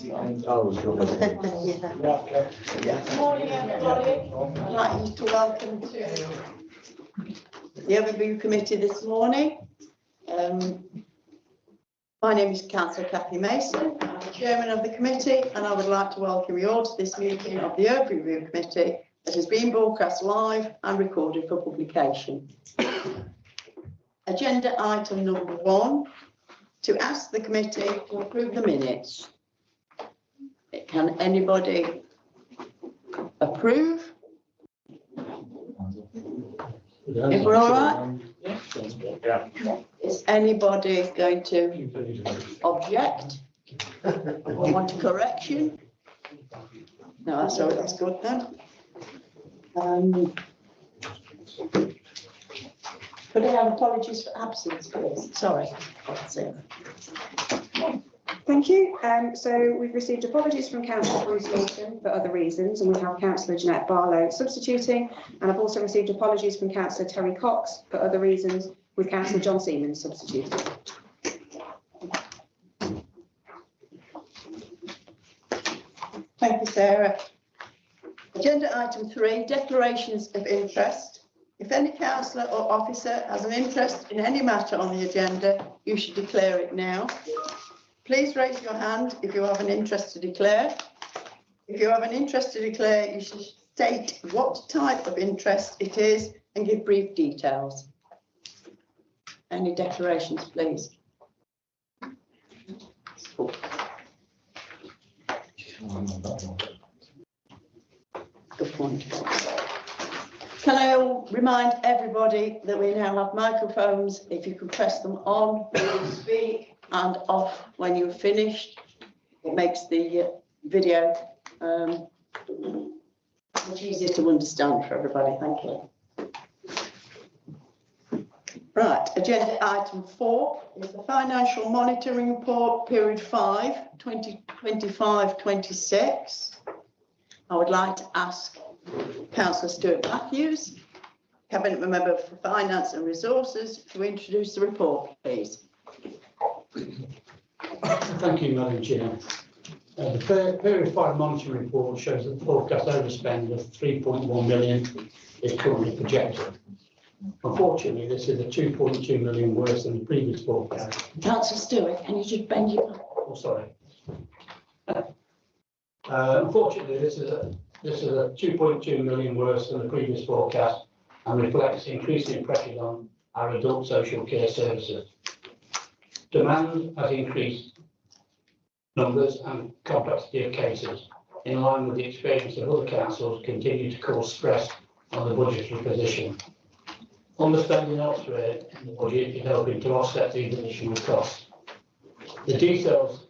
Morning, everybody. I'd like you to welcome to the Overview Committee this morning. My name is Councillor Kathy Mason. I'm the Chairman of the committee, and I would like to welcome you all to this meeting of the Overview Committee that has been broadcast live and recorded for publication. Agenda item number 1, to ask the committee to approve the minutes. Can anybody approve? If we're all right? Is anybody going to object or want a correction? No, that's good then. Could I have apologies for absence, please? Sorry. Thank you. So we've received apologies from Councillor Bruce Lawson for other reasons, and we have Councillor Jeanette Barlow substituting, and I've also received apologies from Councillor Terry Cox for other reasons, with Councillor John Seaman substituting. Thank you, Sarah. Agenda item 3, declarations of interest. If any councillor or officer has an interest in any matter on the agenda, you should declare it now. Please raise your hand if you have an interest to declare. If you have an interest to declare, you should state what type of interest it is and give brief details. Any declarations, please? Good point. Can I remind everybody that we now have microphones? If you could press them on when you speak and off when you're finished, it makes the video much easier to understand for everybody. Thank you. Right, agenda item 4 is the financial monitoring report, period 5, 2025-26. I would like to ask Councillor Stuart Matthews, Cabinet Member for Finance and Resources, to introduce the report, please. Thank you, Madam Chair. The period 5 monitoring report shows that the forecast overspend of 3.1 million is currently projected. Unfortunately, this is a 2.2 million worse than the previous forecast. Councillor Stewart, can you just bend your... Oh, sorry. Unfortunately, this is a 2.2 million worse than the previous forecast and reflects increasing pressures on our adult social care services. Demand has increased numbers and complexity of cases, in line with the experience of other councils, continue to cause stress on the budgetary position. Understanding elsewhere in the budget is helping to offset these additional costs. The details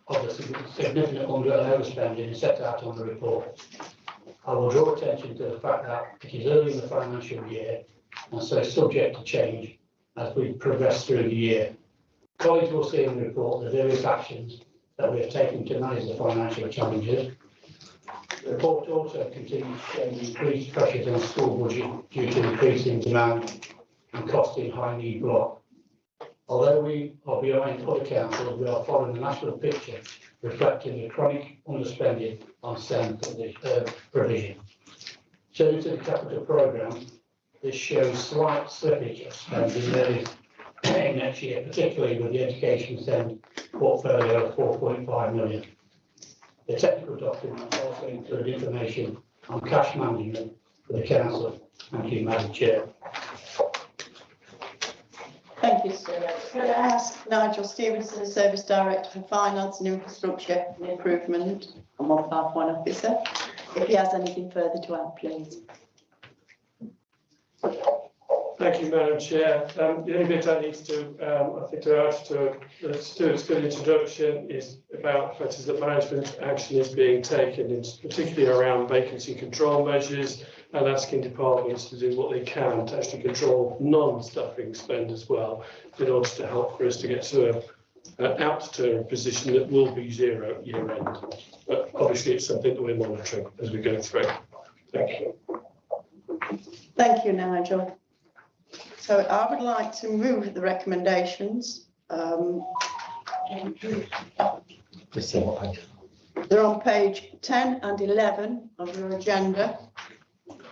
of the significant under and overspending is set out on the report. I will draw attention to the fact that it is early in the financial year and so subject to change as we progress through the year. Colleagues will see in the report the various actions that we have taken to manage the financial challenges. The report also continues to show increased pressures on school budget due to increasing demand and cost in high need block. Although we are behind other councils, we are following the national picture reflecting the chronic underspending on STEM provision. Turning to the capital programme, this shows slight slippage of spending early next year, particularly with the education STEM portfolio of 4.5 million. The technical documents also include information on cash management for the council. Thank you, Madam Chair. Thank you, Stuart. Could I ask Nigel Stevenson, Service Director for Finance and Infrastructure and Improvement and 151 Officer, if he has anything further to add, please? Thank you, Madam Chair. The only bit I need to, I think, to add to Stuart's good introduction is about the fact that management action is being taken, it's particularly around vacancy control measures and asking departments to do what they can to actually control non-staffing spend as well, in order to help for us to get to out to a position that will be zero year end. But obviously, it's something that we're monitoring as we go through. Thank you. Thank you, Nigel. So I would like to move the recommendations. They're on page 10 and 11 of your agenda.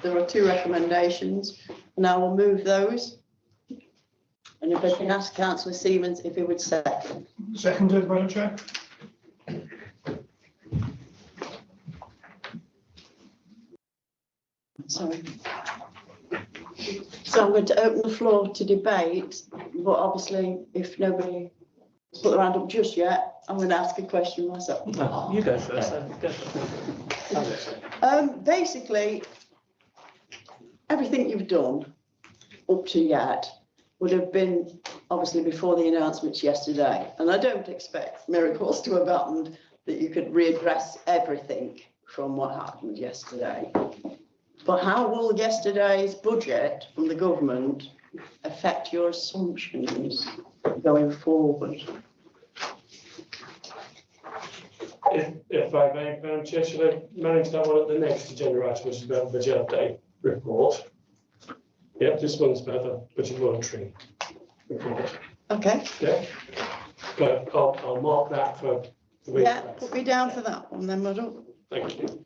There are two recommendations, and I will move those. And if I can ask Councillor Siemens if he would second. Seconded, Madam Chair. Sorry. So I'm going to open the floor to debate, but obviously if nobody has put their hand up just yet, I'm going to ask a question myself. No, you go first. Basically, everything you've done up to yet would have been obviously before the announcements yesterday. And I don't expect miracles to have happened that you could readdress everything from what happened yesterday. But how will yesterday's budget from the government affect your assumptions going forward? If I may, Madam Chair, should I manage that one at the next agenda item, which is about the budget update report? Yeah, this one's about the budget monitoring report. Okay, Yeah, but I'll mark that for the week. yeah, put me down for that one then, madam. Thank you.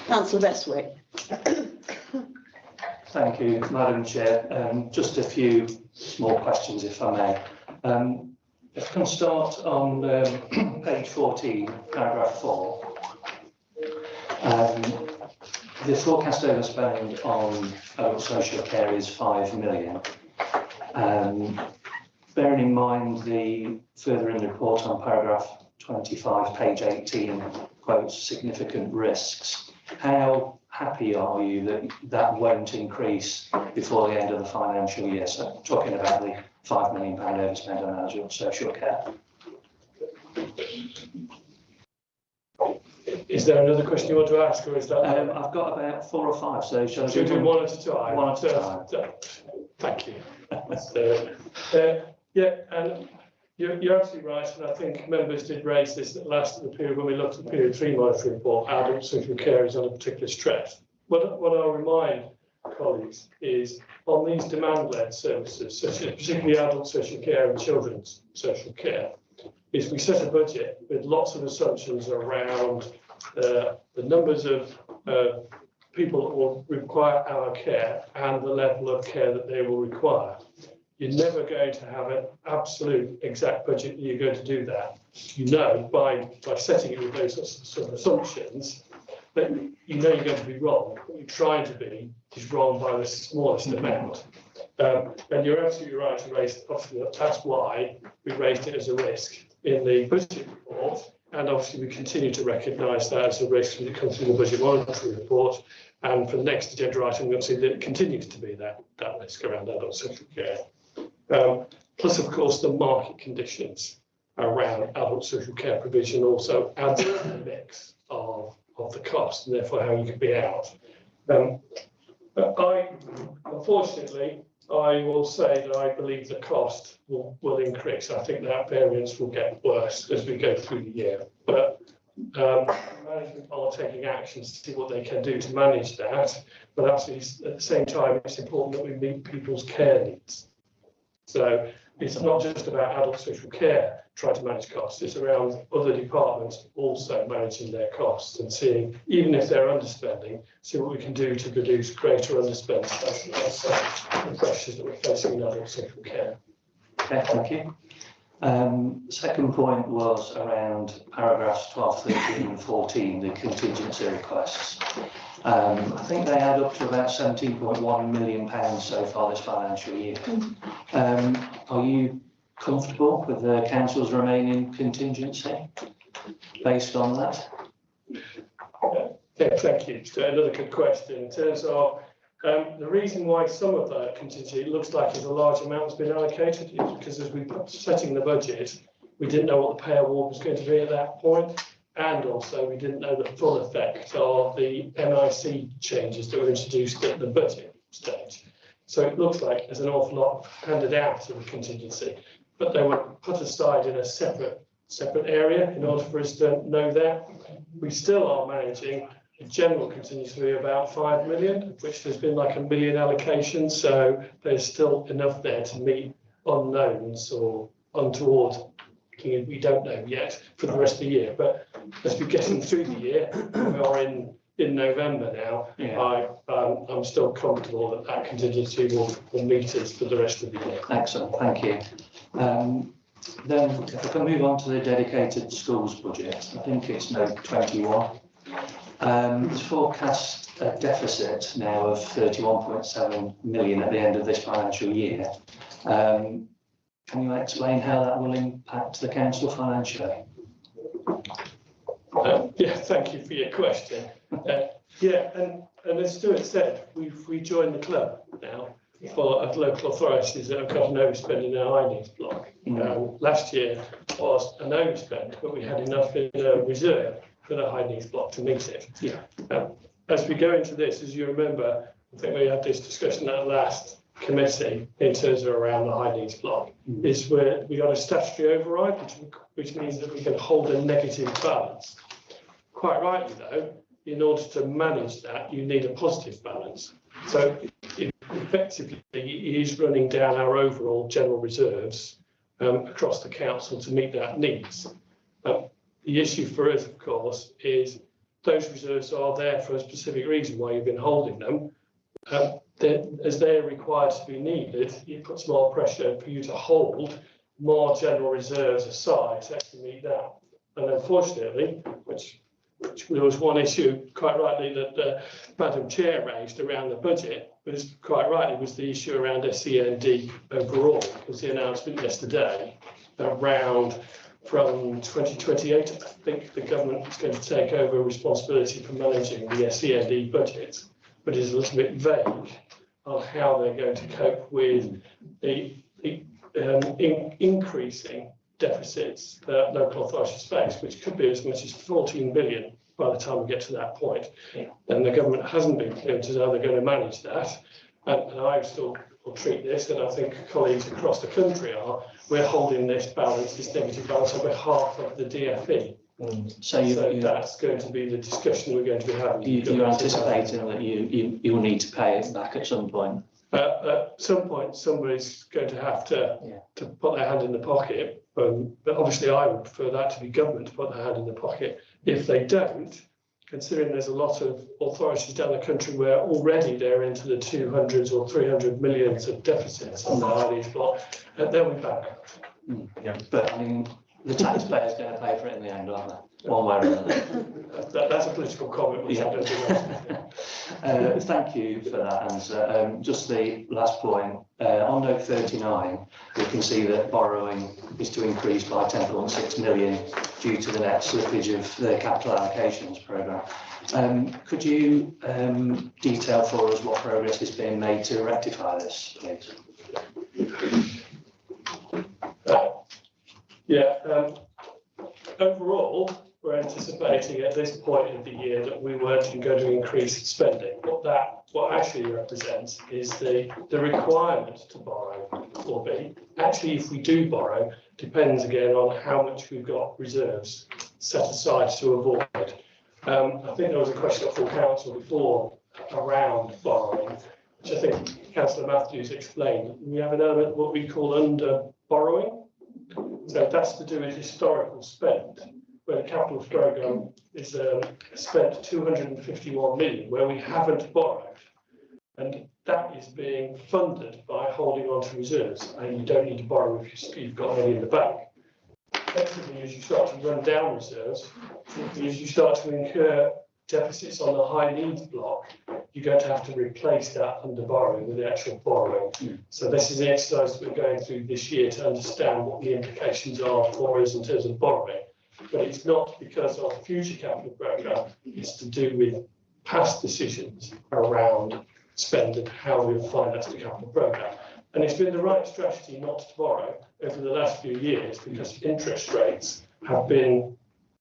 Councillor Bestwick. Thank you, Madam Chair. Just a few small questions, if I may. If I can start on page 14, paragraph 4. The forecast overspend on adult social care is 5 million. Bearing in mind the further in the report on paragraph 25, page 18, quotes significant risks. How happy are you that that won't increase before the end of the financial year? So talking about the £5 million overspend on adult social care. Is there another question you want to ask, or is that? I've got about 4 or 5, so shall I Should we do one at a time? One at a time. Thank you. Yeah, and you're absolutely right, and I think members did raise this at last the period when we looked at the period 3 monitoring report. Adult social care is under particular stress. What I'll remind colleagues is on these demand-led services, such as particularly adult social care and children's social care, is we set a budget with lots of assumptions around the numbers of people that will require our care and the level of care that they will require. You're never going to have an absolute exact budget that you're going to do that. You know, by setting it with those sorts of assumptions, that you know you're going to be wrong. What you're trying to be is wrong by the smallest amount. And you're absolutely right to raise, obviously, that's why we raised it as a risk in the budget report. And obviously, we continue to recognise that as a risk when it comes through the budget monitoring report. And for the next agenda item, we'll see that it continues to be that risk around adult social care. Plus, of course, the market conditions around adult social care provision also adds to the mix of the cost, and therefore how you could be out. Unfortunately, I will say that I believe the cost will increase. I think that variance will get worse as we go through the year. But management are taking actions to see what they can do to manage that. But absolutely, at the same time, it's important that we meet people's care needs. So it's not just about adult social care trying to manage costs, it's around other departments also managing their costs and seeing, even if they're underspending, see what we can do to reduce greater underspend. That's the pressures that we're facing in adult social care. Okay, thank you. Second point was around paragraphs 12, 13 and 14, the contingency requests. I think they add up to about £17.1 million so far this financial year. Are you comfortable with the council's remaining contingency based on that? Yeah, thank you. So another good question in terms of the reason why some of that contingency, it looks like is a large amount has been allocated, is because as we were setting the budget, we didn't know what the pay award was going to be at that point, and also we didn't know the full effect of the NIC changes that were introduced at the budget stage. So it looks like there's an awful lot handed out of the contingency, but they were put aside in a separate area in order for us to know that. We still are managing a general contingency of about 5 million, of which there's been like 1 million allocation, so there's still enough there to meet unknowns or untoward looking at, we don't know yet for the rest of the year. But as we're getting through the year, we are in November now. Yeah. I'm still comfortable that that contingency will meet us for the rest of the year. Excellent, thank you. Then if I can move on to the dedicated schools budget, I think it's note 21. It's forecast a deficit now of 31.7 million at the end of this financial year. Can you explain how that will impact the council financially? Yeah, thank you for your question. And as Stuart said, we've rejoined the club now for local authorities that have got an overspend in their high needs block. Last year was an overspend, but we had enough in reserve for the high needs block to meet it. As we go into this, as you remember, I think we had this discussion at last committee in terms of around the high needs block, is where we got a statutory override, which means that we can hold a negative balance. Quite rightly though, in order to manage that, you need a positive balance. So effectively, it is running down our overall general reserves across the council to meet that needs. The issue for us, of course, is those reserves are there for a specific reason why you've been holding them. As they're required to be needed, it puts more pressure for you to hold more general reserves aside to actually meet that. And unfortunately, which there was one issue, quite rightly, that Madam Chair raised around the budget, was quite rightly was the issue around SEND overall. It was the announcement yesterday around from 2028, I think the government is going to take over responsibility for managing the SEND budget, but is a little bit vague on how they're going to cope with the increasing deficits that local authorities face, which could be as much as 14 billion by the time we get to that point. And the government hasn't been clear as to how they're going to manage that. And I still will treat this, and I think colleagues across the country are, we're holding this balance, this negative balance on behalf of the DFE. So that's going to be the discussion we're going to be having. You're anticipating that you will need to pay it back at some point? At some point, somebody's going to have to put their hand in the pocket. But obviously, I would prefer that to be government to put their hand in the pocket. If they don't, considering there's a lot of authorities down the country where already they're into the 200s or 300 millions of deficits on the high needs block, they'll be bankrupt. But I mean, the taxpayer's going to pay for it in the end, aren't they? One way or another. That's a political comment, which I don't think. Thank you for that answer. Just the last point, on note 39, we can see that borrowing is to increase by 10.6 million due to the net slippage of the capital allocations programme. Could you detail for us what progress is being made to rectify this, please? Overall, we're anticipating at this point of the year that we weren't going to increase spending. What actually represents is the requirement to borrow will be. Actually, if we do borrow, depends again on how much we've got reserves set aside to avoid. I think there was a question at full council before around borrowing, which I think Councillor Matthews explained. We have an element of what we call under borrowing. So that's to do with historical spend, where the capital programme is spent 251 million, where we haven't borrowed. And that is being funded by holding on to reserves, and you don't need to borrow if you've got money in the bank. Effectively, as you start to run down reserves, as you start to incur deficits on the high needs block, you're going to have to replace that under borrowing with the actual borrowing. So this is the exercise that we're going through this year to understand what the implications are for us in terms of borrowing. But it's not because of the future capital programme, it's to do with past decisions around spend and how we've financed the capital programme. And it's been the right strategy not to borrow over the last few years because interest rates have been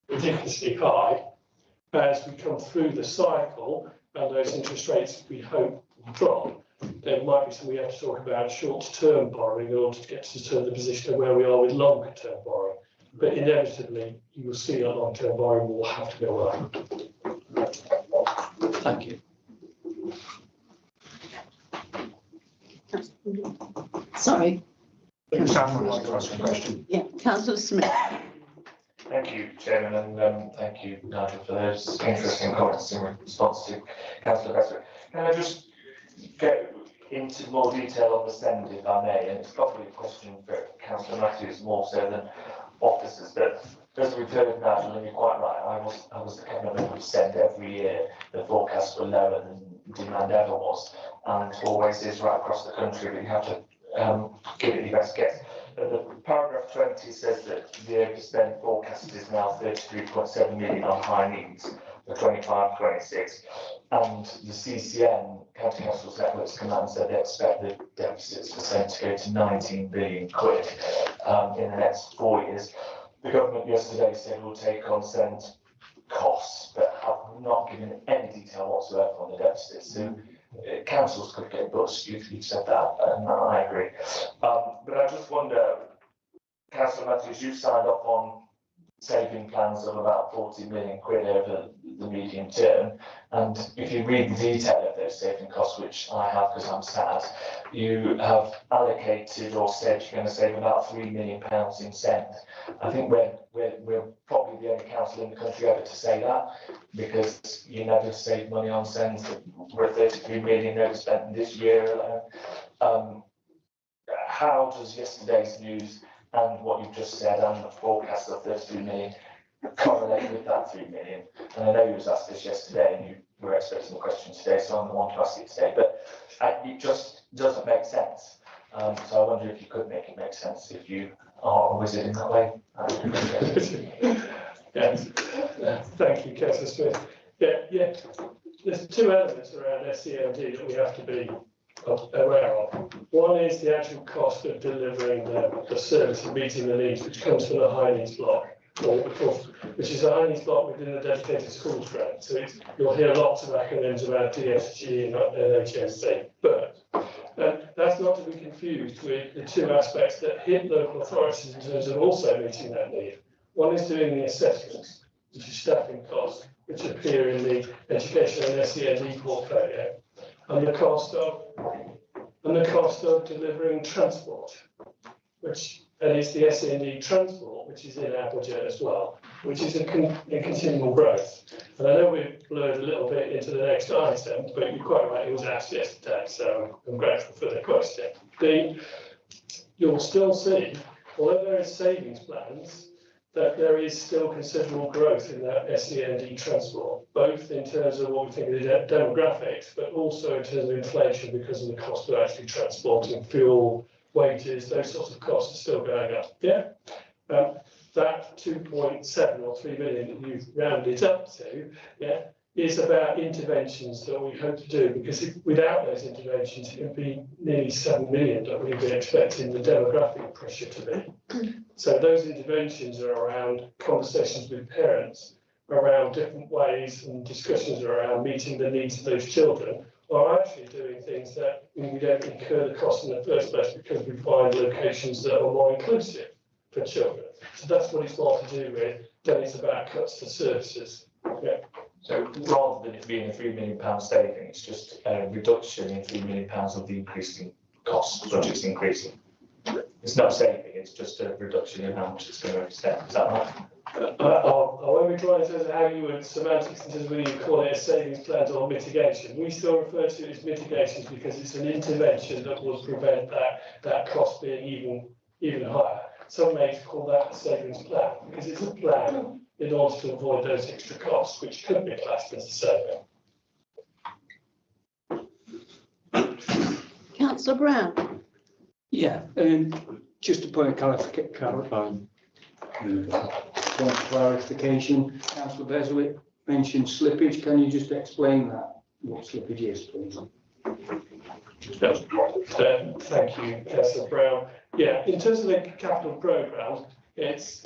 ridiculously high. As we come through the cycle and those interest rates we hope will drop, there might be some we have to talk about short-term borrowing in order to get to the position of where we are with longer-term borrowing. But inevitably, you will see that long-term borrowing will have to go up. Thank you. Sorry. Sam would like to ask a question. Yeah. Councillor Smith. Thank you, Chairman, and thank you, Nigel, for those interesting comments in response to Councillor Bestwick. Can I just get into more detail on the send, if I may? And it's probably a question for Councillor Matthews more so than officers, but as we've heard, Nigel, and you're quite right, I was the cabinet member of send every year. The forecasts were lower than demand ever was, and always is right across the country, but you have to give it your best guess. The paragraph 20 says that the overspend forecast is now 33.7 million on high needs for 25-26, and the CCM, County Council's Networks Command, said they expect the deficits for send to go to 19 billion quid in the next 4 years. The government yesterday said we'll take on send costs, but have not given any detail whatsoever on the deficits. So councils could get bust. You've said that, and I agree. But I just wonder, Councillor Matthews, you signed up on saving plans of about 40 million quid over the medium term, and if you read the detail of those saving costs, which I have because I'm sad, you have allocated or said you're going to save about £3 million in send. I think we're probably the only council in the country ever to say that, because you never save money on send. We're 33 million overspent this year alone. How does yesterday's news and what you've just said and the forecast of 33 million correlate with that 3 million? And I know you was asked this yesterday and you were expecting the question today, so I'm the one to ask it today, but it just doesn't make sense. So I wonder if you could make it make sense if you are a wizard in that way. Yes. Thank you, Councillor Smith. Yeah. There's two elements around SEND that we have to be aware of. One is the actual cost of delivering the service and meeting the needs, which comes from the high needs block, which is a high needs block within the dedicated schools grant. So you'll hear lots of acronyms about DSG and HSC, but that's not to be confused with the two aspects that hit local authorities in terms of also meeting that need. One is doing the assessments, which is staffing costs, which appear in the education and SEND portfolio, and the cost of delivering transport, and it's the SEND transport, which is in our budget as well, which is in continual growth. And I know we've blurred a little bit into the next item, but you're quite right, it was asked yesterday, so I'm grateful for the question. You'll still see, although there is savings plans, that there is still considerable growth in that SEND transport, both in terms of what we think of the demographics, but also in terms of inflation because of the cost of actually transporting fuel, wages, those sorts of costs are still going up. Yeah. That 2.7 or 3 million that you've rounded up to, is about interventions that we hope to do, because without those interventions, it would be nearly 7 million that we'd be expecting the demographic pressure to be. So those interventions are around conversations with parents, around different ways and discussions around meeting the needs of those children, or actually doing things that we don't incur the cost in the first place because we find locations that are more inclusive for children. So that's what it's more to do with, then it's about cuts to services. Yeah. So rather than it being a £3 million saving, it's just a reduction in £3 million of the increasing costs, budget's increasing. It's not saving, it's just a reduction in how much it's going to extend. Is that right? I won't be trying to say how you would semantics in terms of whether you call it a savings plan or mitigation. We still refer to it as mitigations because it's an intervention that will prevent that cost being even higher. Some may call that a savings plan because it's a plan in order to avoid those extra costs, which could be classed as a saving. Councillor Brown. Yeah, just a point of clarification. Councillor Beswick mentioned slippage. Can you just explain that? What slippage is, please? Thank you, Councillor Brown. Yeah, in terms of the capital programme, it's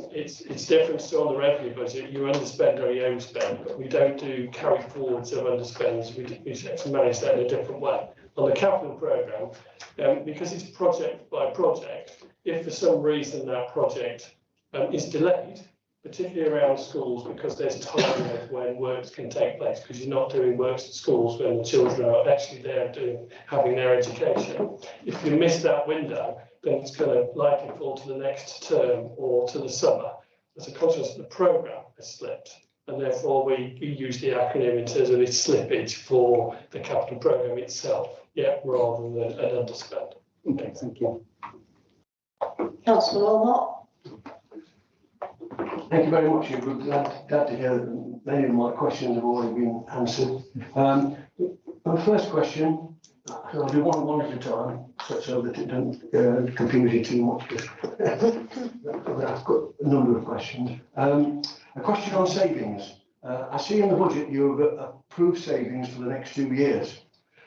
different to on the revenue budget. You underspend or you overspend, but we don't do carry forwards of underspends. We actually manage that in a different way. On the capital programme, because it's project by project, if for some reason that project is delayed particularly around schools, because there's timing of when works can take place, because you're not doing works at schools when the children are actually there having their education. If you miss that window, then it's going to likely fall to the next term or to the summer. As a consequence, the programme has slipped, and therefore we use the acronym in terms of its slippage for the capital programme itself, rather than an underspend. Okay, thank you. Councillor Wilmot. Thank you very much. You're glad to hear that many of my questions have already been answered. My first question, I'll do one at a time, so that it doesn't confuse you too much. I've got a number of questions. A question on savings. I see in the budget you've approved savings for the next 2 years.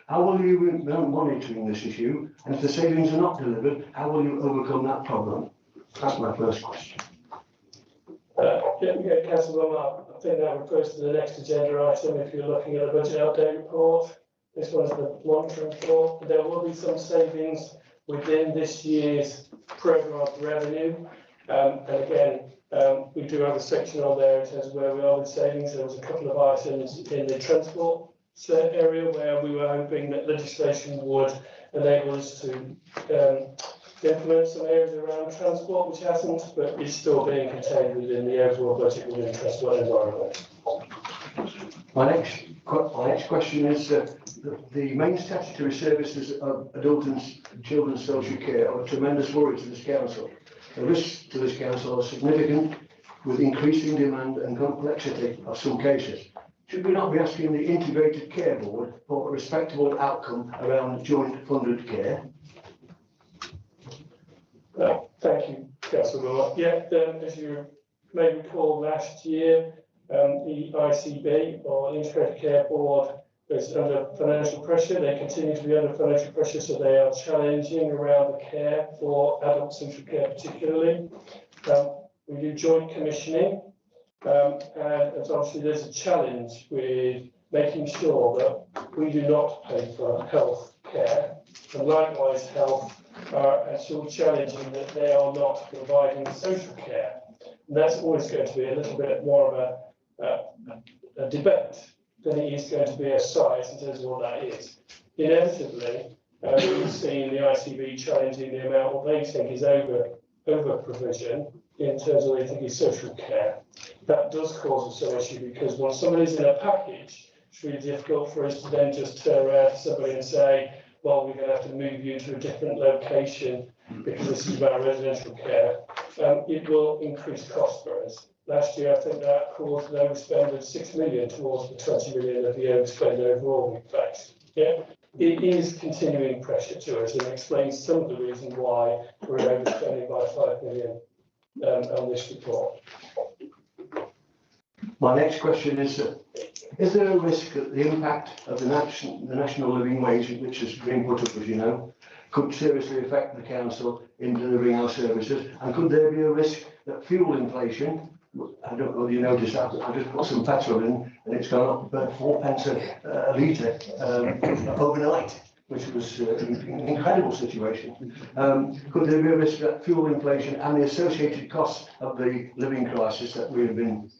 How will you be monitoring this issue? And if the savings are not delivered, how will you overcome that problem? That's my first question. Councillor Wilmot, I think that refers to the next agenda item if you're looking at the budget update report. This one's the monitoring report. There will be some savings within this year's programme of revenue. And again, we do have a section on there in terms of where we are with savings. There was a couple of items in the transport area where we were hoping that legislation would enable us to implement some areas around transport, which hasn't, but is still being contained within the overall budget within transport and environment. My next question is the main statutory services of adult and children's social care are a tremendous worry to this council. The risks to this council are significant, with increasing demand and complexity of some cases. Should we not be asking the Integrated Care Board for a respectable outcome around joint funded care? Thank you, Councillor Wilmot. As you may recall, last year the ICB, or the Integrated Care Board, is under financial pressure. They continue to be under financial pressure, so they are challenging around the care for adult social care particularly. We do joint commissioning, and obviously there's a challenge with making sure that we do not pay for health care, and likewise health are actually challenging that they are not providing social care. And that's always going to be a little bit more of a debate than it is going to be a size in terms of what that is. Inevitably, we've seen the ICB challenging the amount what they think is over provision in terms of what they think is social care. That does cause us some issue, because when somebody's in a package, it's really difficult for us to then just turn around to somebody and say, well, we're going to have to move you to a different location because this is about residential care. It will increase cost for us. Last year, I think that caused an overspend of 6 million towards the 20 million of the overspend overall we faced. It is continuing pressure to us, and explains some of the reason why we're overspending by 5 million on this report. My next question is there a risk that the impact of the national living wage, which has been put up, as you know, could seriously affect the council in delivering our services? And could there be a risk that fuel inflation, I don't know whether you noticed that, I just put some petrol in and it's gone up about 4 pence a litre overnight, which was an incredible situation. Could there be a risk that fuel inflation and the associated costs of the living crisis that we have been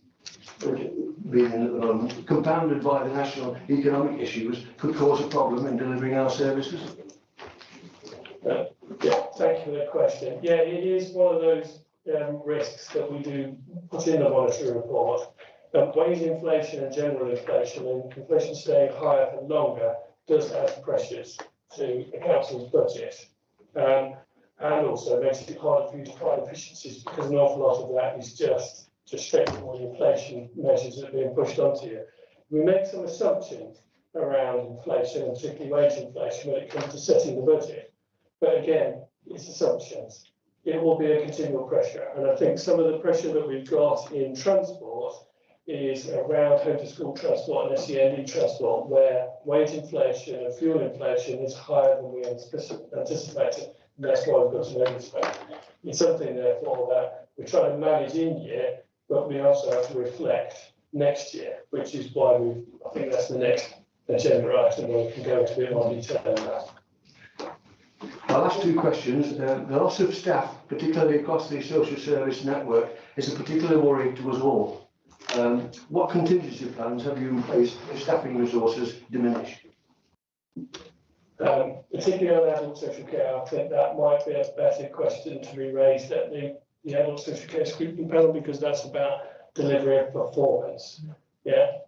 in at the moment, compounded by the national economic issues, could cause a problem in delivering our services? Thank you for the question. It is one of those risks that we do put in the monitoring report. Wage inflation and general inflation, and inflation staying higher for longer, does add pressures to the council's budget, and also makes it harder for you to find efficiencies, because an awful lot of that is just straightforward inflation measures that are being pushed onto you. We make some assumptions around inflation, and particularly wage inflation, when it comes to setting the budget. But again, it's assumptions. It will be a continual pressure. And I think some of the pressure that we've got in transport is around home to school transport and SEND transport, where wage inflation and fuel inflation is higher than we anticipated. And that's why we've got to overspend. It's something, therefore, that we're trying to manage in year, but we also have to reflect next year, which is why I think that's the next agenda item where we can go into a bit more detail on that. My last two questions. The loss of staff, particularly across the social service network, is a particular worry to us all. What contingency plans have you in place if staffing resources diminish? Particularly on adult social care, I think that might be a better question to be raised at the adult social care scrutiny panel, because that's about delivery of performance. Yeah.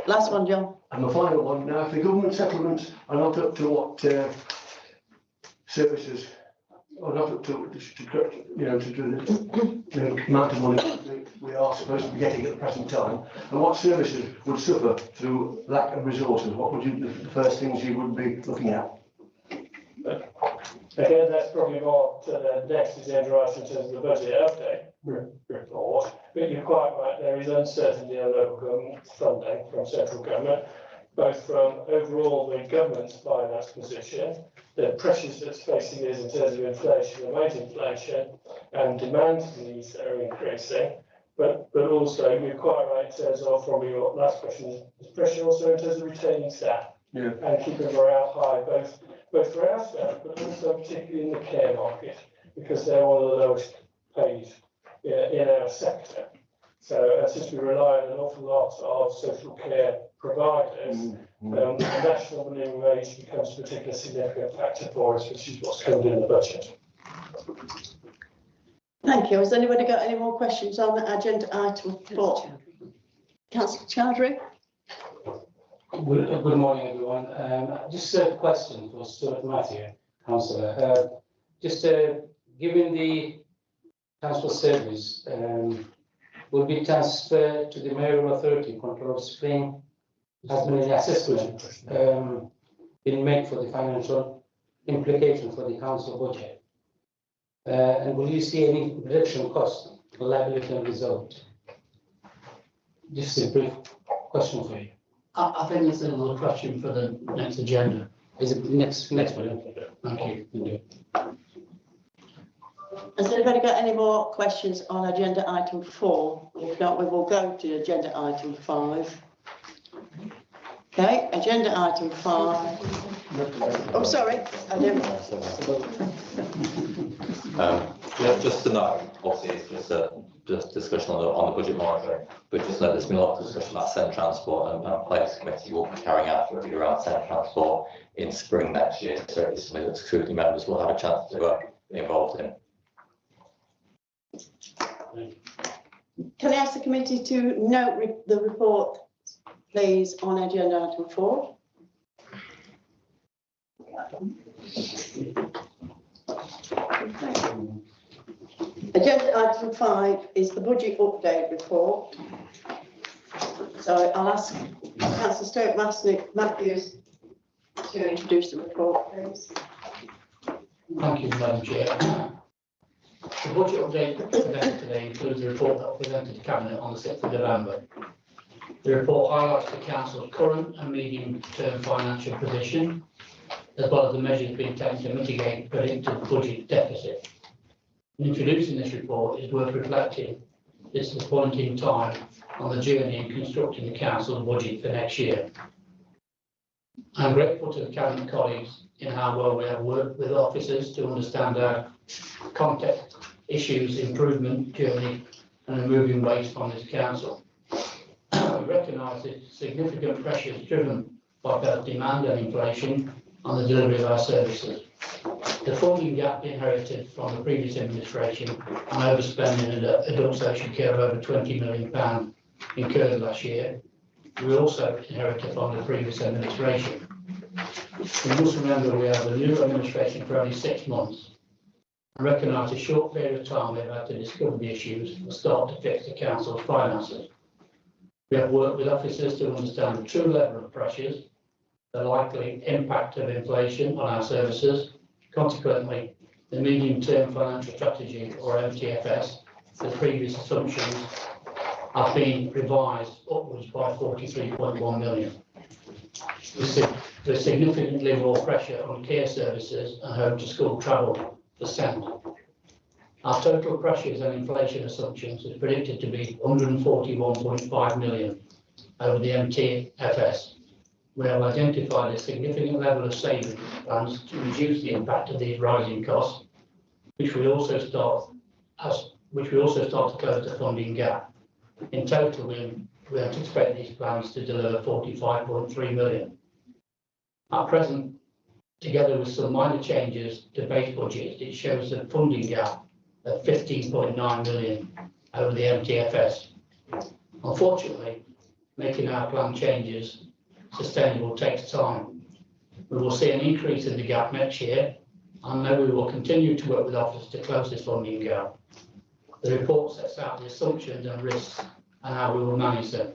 Last one, John. And the final one, now if the government settlements are not up to what services are not up to the amount of money that we are supposed to be getting at the present time, and what services would suffer through lack of resources, what would you, the first things you would be looking at? Again, that's probably what the next agenda item in terms of the budget update report. But you're quite right, there is uncertainty on local government funding from central government, both from overall the government's finance position, the pressures that's facing us in terms of inflation and wage inflation, and demand needs that are increasing. But also, you're quite right in terms of, from your last question, there's pressure also in terms of retaining staff and keeping morale high, both for our staff, but also particularly in the care market, because they're one of the lowest paid in our sector. So since we rely on an awful lot of social care providers, the national minimum wage becomes a particularly significant factor for us, which is what's covered in the budget. Thank you. Has anybody got any more questions on agenda item 4? Councillor Chowdhury. Good morning, everyone. Just a question for Stuart Matthew, Councillor. Given the council service, will be transferred to the mayoral authority control of spring? Has been an assessment been made for the financial implication for the council budget? And will you see any reduction cost, liability and result? Just a brief question for you. I think there's another question for the next agenda. Is it next one? Thank you. Has anybody got any more questions on agenda item 4? If not, we will go to agenda item 5. Okay, agenda item 5. Oh, sorry, I didn't. Yeah, just to know, obviously it's just discussion on the budget monitoring, but just know there's been a lot of discussion about Senate Transport, and Place Committee will be carrying out a review around Senate Transport in spring next year. So it's something that scrutiny members will have a chance to be involved in. Can I ask the committee to note the report, please, on agenda item 4? Agenda item 5 is the budget update report. So I'll ask Councillor Stuart Matthews to introduce the report, please. Thank you, Madam Chair. The budget update presented today includes a report that was presented to Cabinet on the 6th of November. The report highlights the Council's current and medium-term financial position, as well as the measures being taken to mitigate predicted budget deficit. In introducing this report, it is worth reflecting this is a point in time on the journey in constructing the Council's budget for next year. I'm grateful to the Cabinet colleagues in how well we have worked with officers to understand our context, issues, improvement journey and removing waste from this Council. We recognise the significant pressures driven by both demand and inflation on the delivery of our services. The funding gap inherited from the previous administration and overspending in adult social care of over £20 million incurred last year, we also inherited from the previous administration. We must remember we have a new administration for only 6 months and recognise a short period of time they've had to discover the issues and start to fix the Council's finances. We have worked with officers to understand the true level of pressures, the likely impact of inflation on our services. Consequently, the medium-term financial strategy, or MTFS, the previous assumptions have been revised upwards by 43.1 million. There's significantly more pressure on care services and home to school travel %. Our total pressures and inflation assumptions is predicted to be 141.5 million over the MTFS, we have identified a significant level of savings plans to reduce the impact of these rising costs, which will also start to close the funding gap. In total, we anticipate these plans to deliver 45.3 million. At present, together with some minor changes to base budget, it shows a funding gap of 15.9 million over the MTFS. Unfortunately, making our plan changes sustainable takes time. We will see an increase in the gap next year, and then we will continue to work with officers to close this funding gap. The report sets out the assumptions and risks and how we will manage them.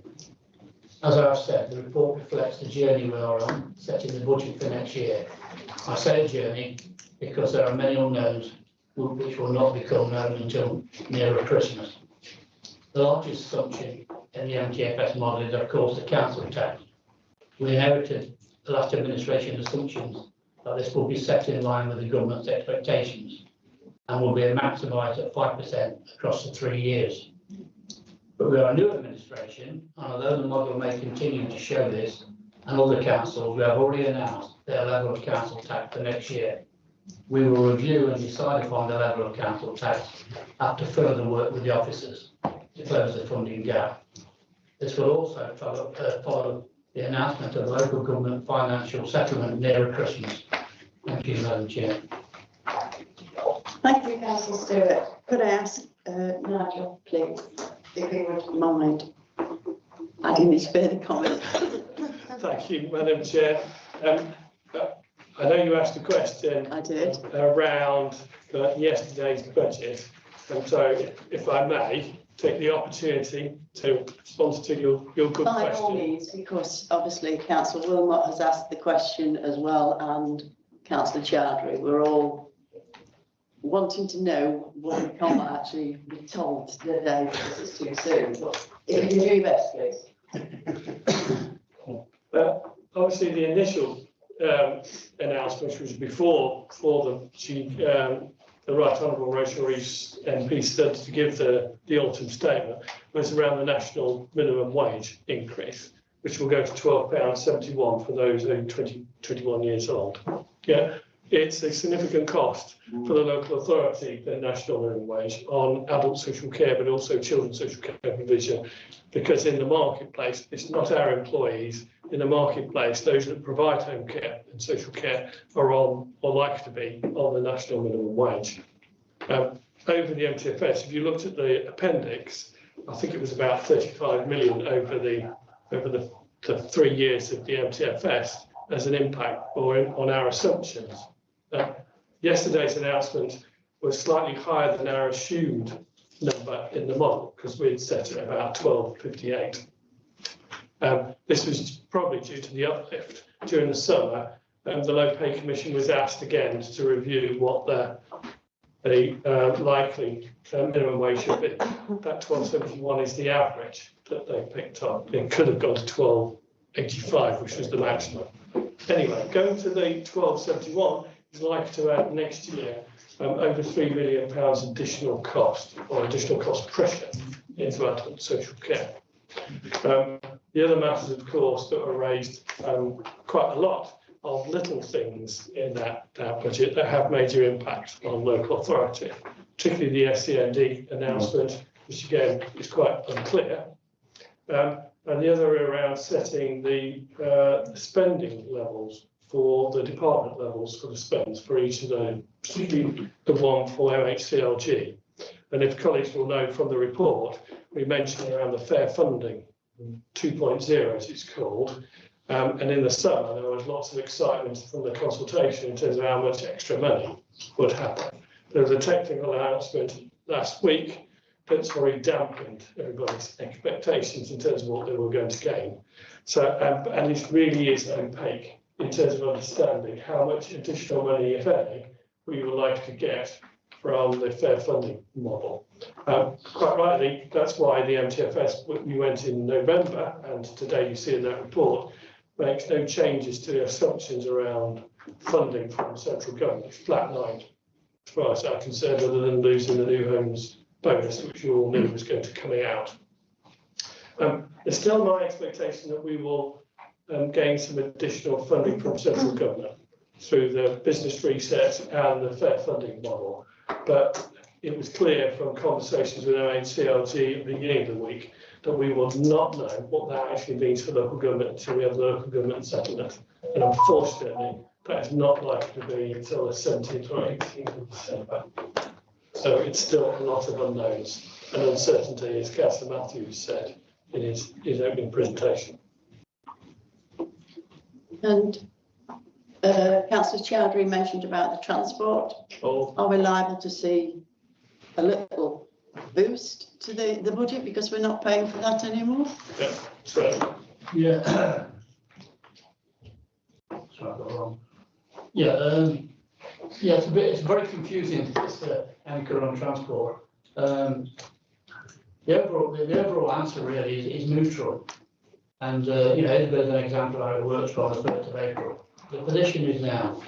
As I have said, the report reflects the journey we are on, setting the budget for next year. I say a journey because there are many unknowns which will not become known until nearer Christmas. The largest assumption in the MTFS model is, of course, the council tax. We inherited the last administration assumptions that this will be set in line with the government's expectations and will be maximised at 5% across the 3 years. But we are a new administration, and although the model may continue to show this, and other councils, we have already announced their level of council tax for next year. We will review and decide upon the level of council tax after further work with the officers to close the funding gap. This will also follow the announcement of the local government financial settlement nearer Christmas. Thank you, Madam Chair. Thank you, Councillor Stewart. Could I ask Nigel, please, if he would mind adding his further comments? Thank you, Madam Chair. I know you asked a question. I did. Around yesterday's budget, and so if I may take the opportunity to respond to your good By question. all means, because obviously Councillor Wilmot has asked the question as well, and Councillor Chowdhury. We're all wanting to know what we can't actually be told today because it's too soon. But if you can do your best, please. Obviously, the initial announcement, which was before the Right Honourable Rachel Reeves MP stood to give the autumn statement, was around the national minimum wage increase, which will go to £12.71 for those who are 21 years old. Yeah, it's a significant cost for the local authority, the national minimum wage, on adult social care, but also children's social care provision, because in the marketplace, it's not our employees. In the marketplace, those that provide home care and social care are on, or likely to be, on the national minimum wage. Over the MTFS, if you looked at the appendix, I think it was about 35 million over the 3 years of the MTFS as an impact on our assumptions. Yesterday's announcement was slightly higher than our assumed number in the model because we had set it about 12.58. This was probably due to the uplift during the summer. The Low Pay Commission was asked again to review what the likely minimum wage should be. That 12.71 is the average that they picked up. It could have gone to 12.85, which was the maximum. Anyway, going to the 12.71 is likely to add next year over £3 million additional cost or additional cost pressure into adult social care. The other matters, of course, that were raised quite a lot of little things in that budget that have major impact on local authority, particularly the SEND announcement, which again is quite unclear. And the other around setting the spending levels for the department levels for the spends for each of those, particularly the one for MHCLG. And if colleagues will know from the report, we mentioned around the fair funding 2.0, as it's called. And in the summer, there was lots of excitement from the consultation in terms of how much extra money would happen. There was a technical announcement last week that's very dampened everybody's expectations in terms of what they were going to gain. So, and it really is opaque in terms of understanding how much additional money, if any, we would like to get from the fair funding model. Quite rightly, that's why the MTFS, we went in November, and today you see in that report, makes no changes to the assumptions around funding from central government. It's flatlined as far as I'm concerned, other than losing the new homes bonus, which you all knew was going to be coming out. It's still my expectation that we will gain some additional funding from central government through the business reset and the fair funding model. But it was clear from conversations with MHCLG at the beginning of the week that we will not know what that actually means for local government until we have the local government settlement. And unfortunately, that is not likely to be until the 17th or 18th of December. So it's still a lot of unknowns and uncertainty, as Councillor Matthews said in his opening presentation. And Councillor Chowdhury mentioned about the transport. Are we liable to see a little boost to the budget because we're not paying for that anymore? Yeah, so Yeah. Sorry, I got it wrong. Yeah, yeah, it's very confusing, this anchor on transport. The overall answer really is neutral. And, there's an example of how it works from the 1st of April. The position is now,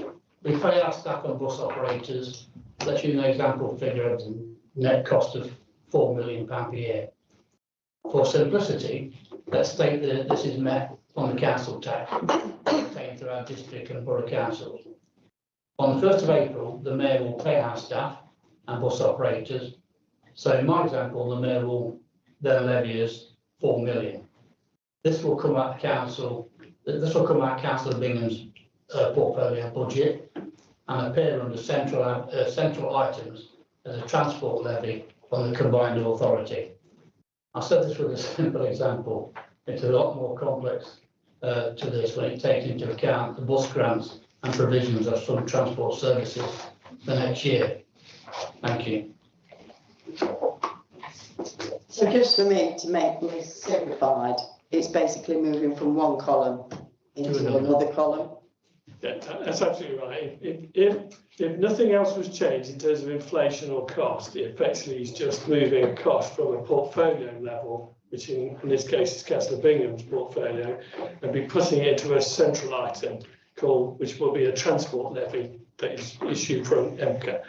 we pay our staff and bus operators, let's use an example figure of the net cost of £4 million per year. For simplicity, let's state that this is met on the council tax obtained through our district and borough councils. On the 1st of April, the mayor will pay our staff and bus operators. So in my example, the mayor will then levy us £4 million. This will come out council. This will come out Councillor Bingham's portfolio budget and appear under central items as a transport levy on the combined authority. I said this with a simple example. It's a lot more complex to this when it takes into account the bus grants and provisions of some transport services the next year. Thank you. So just for me to make this simplified, it's basically moving from one column into another column. yeah, that's absolutely right. If nothing else was changed in terms of inflation or cost, it effectively is just moving a cost from a portfolio level, which in this case is Councillor Bingham's portfolio, and be putting it into a central item which will be a transport levy that is issued from MCA.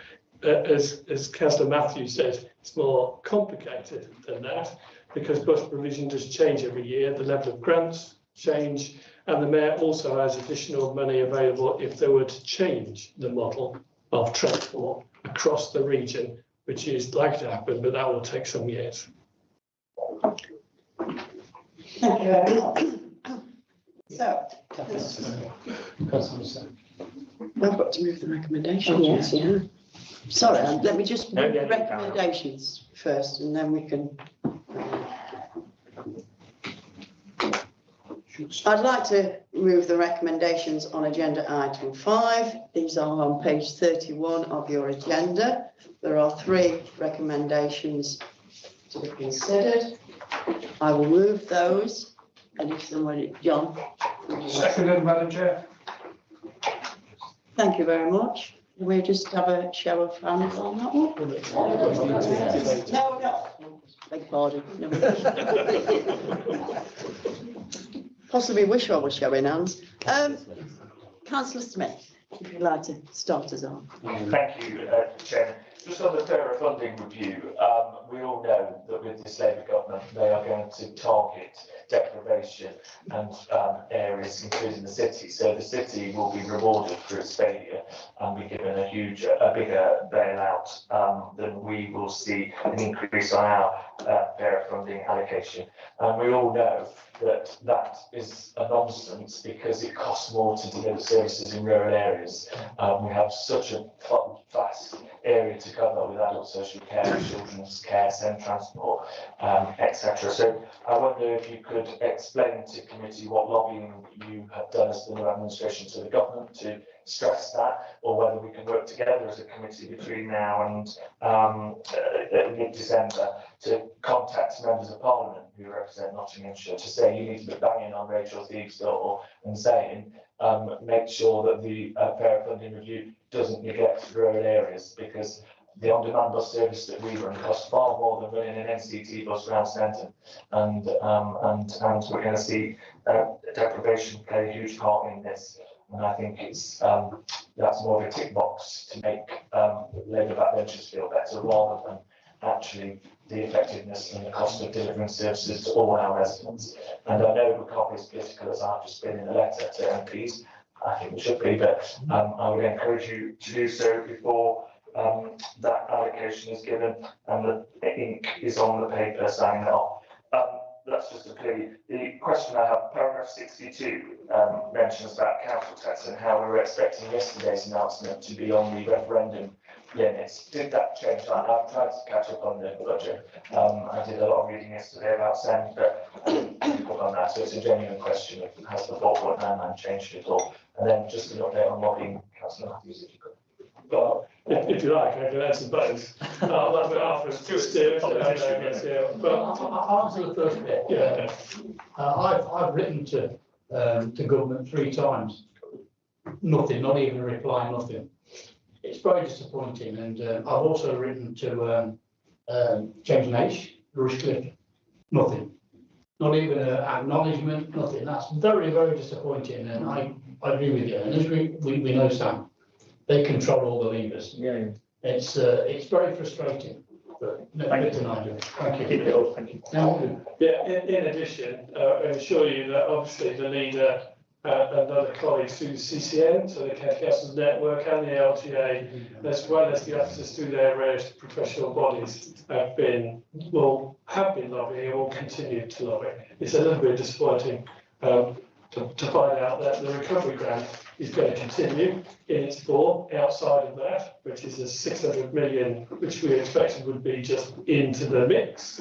As Councillor Matthews said, it's more complicated than that because bus provision does change every year, the level of grants change, and the mayor also has additional money available if they were to change the model of transport across the region, which is likely to happen, but that will take some years. Thank you very much. So, I've got to move the recommendations. Yes, yeah. Sorry, let me just No, move yeah, the you can. recommendations first, and then we can. I'd like to move the recommendations on agenda item 5. These are on page 31 of your agenda. There are 3 recommendations to be considered. I will move those. And if somebody, John. Seconded, Madam Chair. Thank you very much. We'll just have a show of hands on that one. No. Beg pardon. No. Possibly wish I was showing hands. Councillor Smith, if you'd like to start us on. Thank you, Chairman. Just on the fairer funding review, we all know that with this Labour government, they are going to target deprivation and areas, including the city. So the city will be rewarded for its failure and be given a bigger bailout than we will see an increase on our fairer funding allocation. And we all know that that is a nonsense because it costs more to deliver services in rural areas. We have such a vast area to cover with adult social care, children's care, SEND transport, etc. So I wonder if you could explain to committee what lobbying you have done as the new administration to the government to stress that, or whether we can work together as a committee between now and mid-December to contact members of Parliament who represent Nottinghamshire to say you need to be banging on Rachel Thieves' door and saying make sure that the fair funding review doesn't neglect rural areas, because the on-demand bus service that we run costs far more than running an NCT bus around Stanton, and we're going to see deprivation play a huge part in this. And I think it's that's more of a tick box to make Labour backbenchers feel better rather than actually the effectiveness and the cost of delivering services to all our residents. And I know we can't be as political as I've just been in a letter to MPs. I think we should be, but I would encourage you to do so before that allocation is given and the ink is on the paper signing it off. That's just a plea. The question I have, paragraph 62, mentions about council tax and how we were expecting yesterday's announcement to be on the referendum limits. Did that change? I've tried to catch up on the budget. I did a lot of reading yesterday about SEND, but I didn't pick up on that. So it's a genuine question of has the 4.99 changed at all? And then just an update on lobbying, Councillor Matthews, if you could. Well, if you like, I can answer both. After two steps, I'll answer the first bit. Yeah. I've written to government 3 times. Nothing, not even a reply, nothing. It's very disappointing, and I've also written to James Nash, Rushcliffe, nothing. Not even an acknowledgement, nothing. That's very, very disappointing, and I agree with you. And as we know, Sam, they control all the levers. Yeah. It's very frustrating. But no, Thank you. Thank you. Thank you. Yeah, in addition, I assure you that obviously the leader and other colleagues through the CCM, so the County Councils Network and the LGA, as well as the officers through their various professional bodies, have been lobbying and will continue to lobby. It's a little bit disappointing to find out that the recovery grant is going to continue in its form outside of that, which is a 600 million, which we expected would be just into the mix,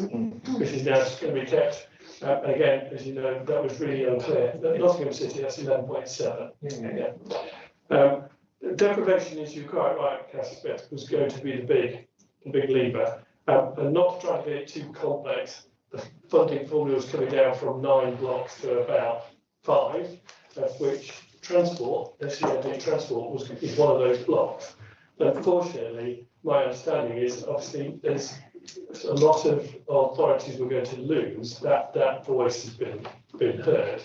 which is now just going to be kept. And again, as you know, that was really unclear. Nottingham City, that's 11.7. Deprivation, as you're quite right, Councillor Smith, was going to be the big lever. And not to try to get it too complex, the funding formula was coming down from 9 blocks to about 5, of which transport, SCND transport is one of those blocks. Unfortunately, my understanding is obviously there's a lot of authorities we're going to lose. That voice has been heard,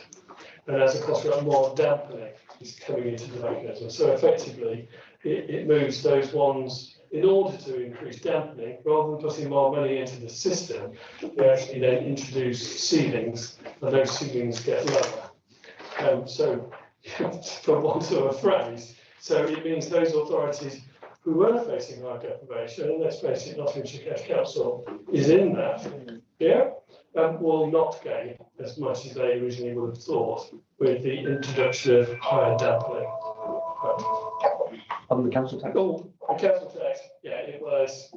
and as a consequence, more dampening is coming into the mechanism. So effectively, it moves those ones in order to increase dampening, rather than putting more money into the system. They actually then introduce ceilings, and those ceilings get lower. So, for want of a phrase, so it means those authorities who were facing high deprivation, and let's face it, Nottinghamshire County Council is in that, will not gain as much as they originally would have thought with the introduction of higher dampening. On the council tax? Oh, the council tax, it was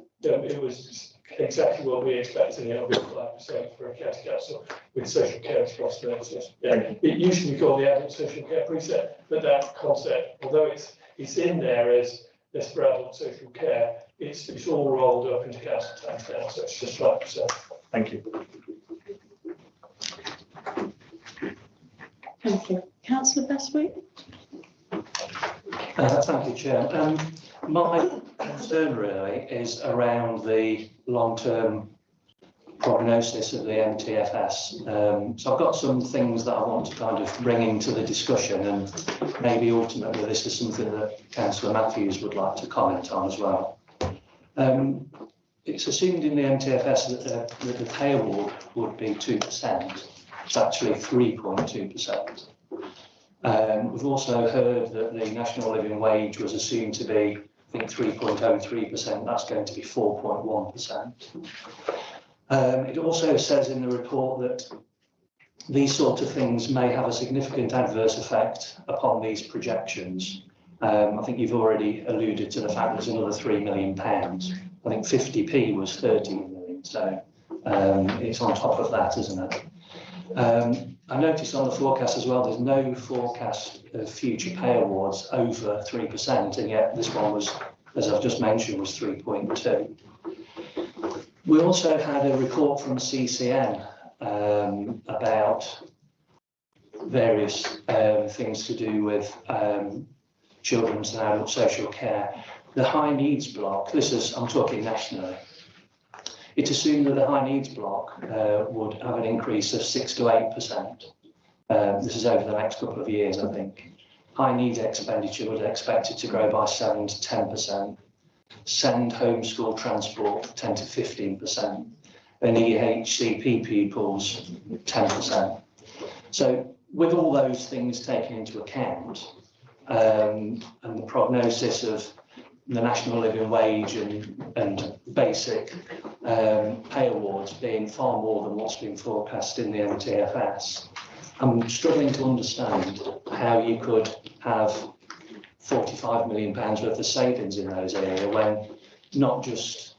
exactly what we expected. It'll be 5% for a county council with social care responsibilities. It used to be called the adult social care precept, but that concept, although it's in there as for adult social care, it's all rolled up into council tax now, so it's just 5%. Thank you. Thank you. Councillor Bestwick? Thank you, Chair. My concern really is around the long-term prognosis of the MTFS. So I've got some things that I want to kind of bring into the discussion, and maybe ultimately this is something that Councillor Matthews would like to comment on as well. It's assumed in the MTFS that the pay award would be 2%. It's actually 3.2%. We've also heard that the national living wage was assumed to be, I think, 3.03%. That's going to be 4.1%. It also says in the report that these sort of things may have a significant adverse effect upon these projections. I think you've already alluded to the fact there's another £3 million. I think 50p was 13 million, so it's on top of that, isn't it? I noticed on the forecast as well, there's no forecast of future pay awards over 3%, and yet this one was, as I've just mentioned, was 3.2. We also had a report from CCM about various things to do with children's and adult social care. The high needs block, I'm talking nationally, it assumed that the high needs block would have an increase of 6 to 8%. This is over the next couple of years, I think. High needs expenditure was expected to grow by 7 to 10%. send home school transport 10 to 15%, and EHCP pupils 10%. So with all those things taken into account, and the prognosis of the national living wage and basic pay awards being far more than what's been forecast in the MTFS, I'm struggling to understand how you could have £45 million worth of savings in those areas when not just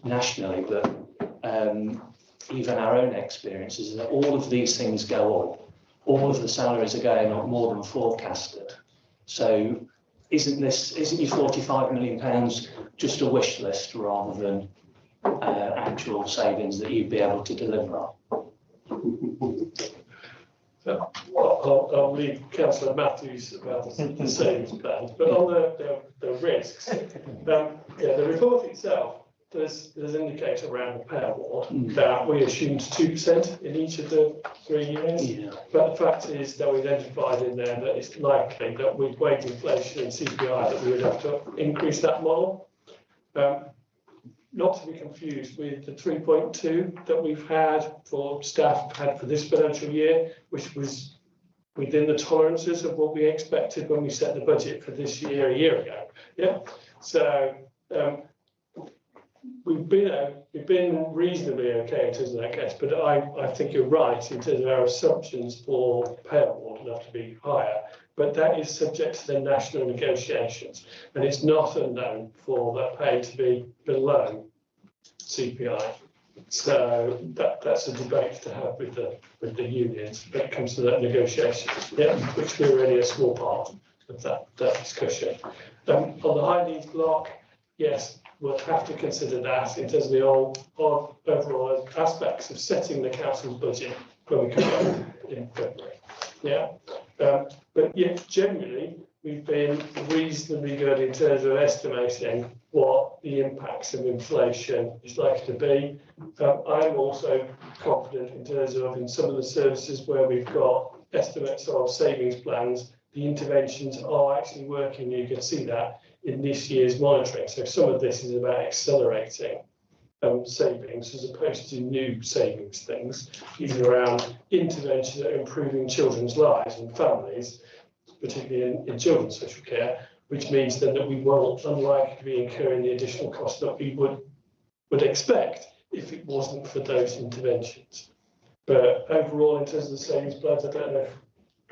nationally, but even our own experiences, that all of these things go up. All of the salaries are going up more than forecasted. So isn't your £45 million just a wish list rather than actual savings that you'd be able to deliver on? I'll leave Councillor Matthews about the savings plans, but on the risks, the report itself does indicate around the pay award that we assumed 2% in each of the 3 years. Yeah. But the fact is that we identified in there that it's likely that with wage inflation and CPI that we would have to increase that model. Not to be confused with the 3.2 that we've had for staff for this financial year, which was within the tolerances of what we expected when we set the budget for this year a year ago. Yeah. So we've been reasonably okay in terms of that case, but I think you're right in terms of our assumptions for pay award will have to be higher, but that is subject to the national negotiations, and it's not unknown for that pay to be below CPI. So that's a debate to have with the unions when it comes to that negotiation, which we're really a small part of that discussion. On the high needs block, yes, we'll have to consider that in terms of the overall aspects of setting the council's budget when we come back in February. Yeah, but yet generally we've been reasonably good in terms of estimating what the impacts of inflation is likely to be. I'm also confident in terms of in some of the services where we've got estimates of savings plans, the interventions are actually working. You can see that in this year's monitoring. So some of this is about accelerating savings as opposed to new savings things, either around interventions that are improving children's lives and families, particularly in children's social care, which means then that we won't unlikely be incurring the additional costs that we would expect if it wasn't for those interventions. But overall, in terms of the savings plans, I don't know if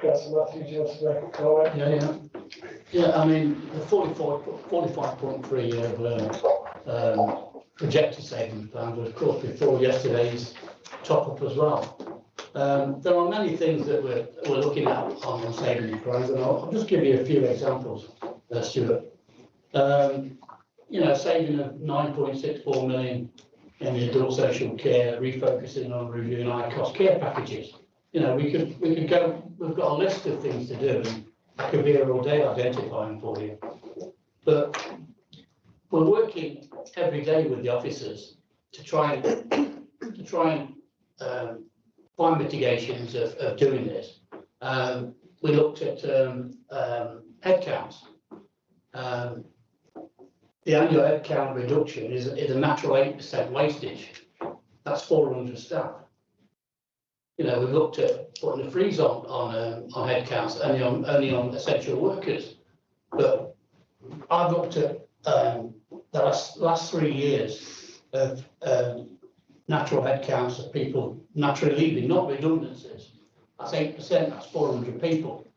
Councillor Matthews, do you want to make a comment? Yeah, I mean, the 45.3 of projected savings plan was, of course, before yesterday's top up as well. There are many things that we're looking at on savings plans, and I'll just give you a few examples, Stuart. Saving of 9.64 million in the adult social care, refocusing on reviewing high cost care packages. We could go. We've got a list of things to do, and I could be here all day identifying for you. But we're working every day with the officers to try and find mitigations of doing this. We looked at headcounts. The annual headcount reduction is a natural 8% wastage. That's 400 staff. We've looked at putting a freeze on headcounts only on essential workers. But I've looked at the last 3 years of natural headcounts of people naturally leaving, not redundancies. That's 8%, that's 400 people.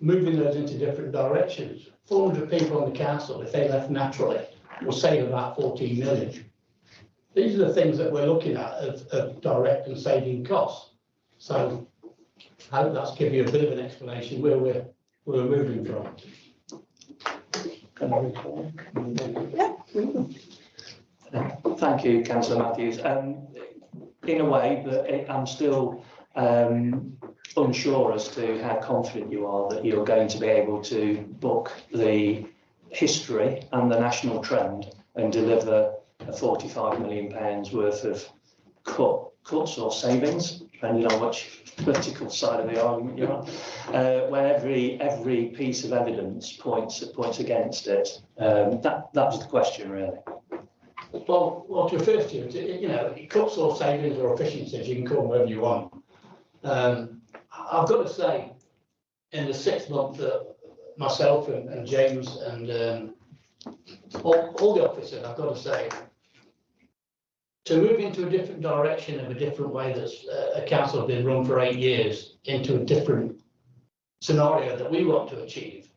Moving those into different directions. 400 people on the council, if they left naturally, will save about 14 million. These are the things that we're looking at of direct and saving costs. So I hope that's given you a bit of an explanation where we're moving from. Thank you, Councillor Matthews. In a way, but I'm still unsure as to how confident you are that you're going to be able to book the history and the national trend and deliver a £45 million worth of cuts or savings. depending on which political side of the argument you're on, when every piece of evidence points against it. That was the question, really. Well, to refer to it, you know, it cuts or savings or efficiencies, you can call them whatever you want. I've got to say, in the 6 months that myself and James and all the officers, I've got to say, to move into a different direction of a different way that's a council has been run for 8 years into a different scenario that we want to achieve,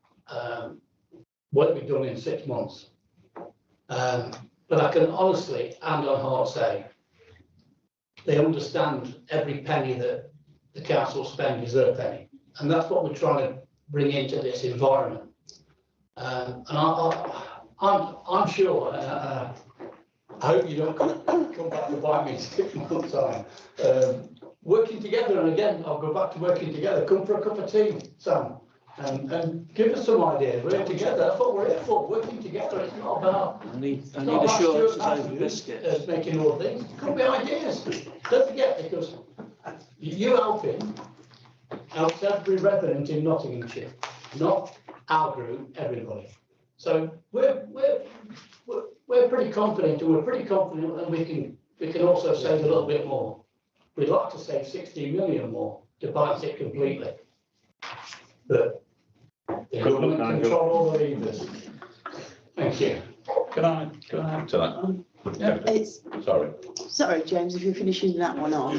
what we've done in 6 months. But I can honestly and on heart say they understand every penny that the council spend is their penny, and that's what we're trying to bring into this environment. And I'm sure. I hope you don't come back to bite me in 6 months' time. Working together, and again, I'll go back to working together. Come for a cup of tea, Sam, and give us some ideas. We're together. That's what we're here for. Working together. It's not about. I need assurances over biscuits. Making all things. It could be ideas. Don't forget, because you helping helps every resident in Nottinghamshire, not our group, everybody. So we're pretty confident, and we're pretty confident that we can also save a little bit more. We'd like to save 16 million more to bypass it completely. But the government control all the levers. Thank you. Can I add to that? Yeah, sorry, James, if you're finishing that one off.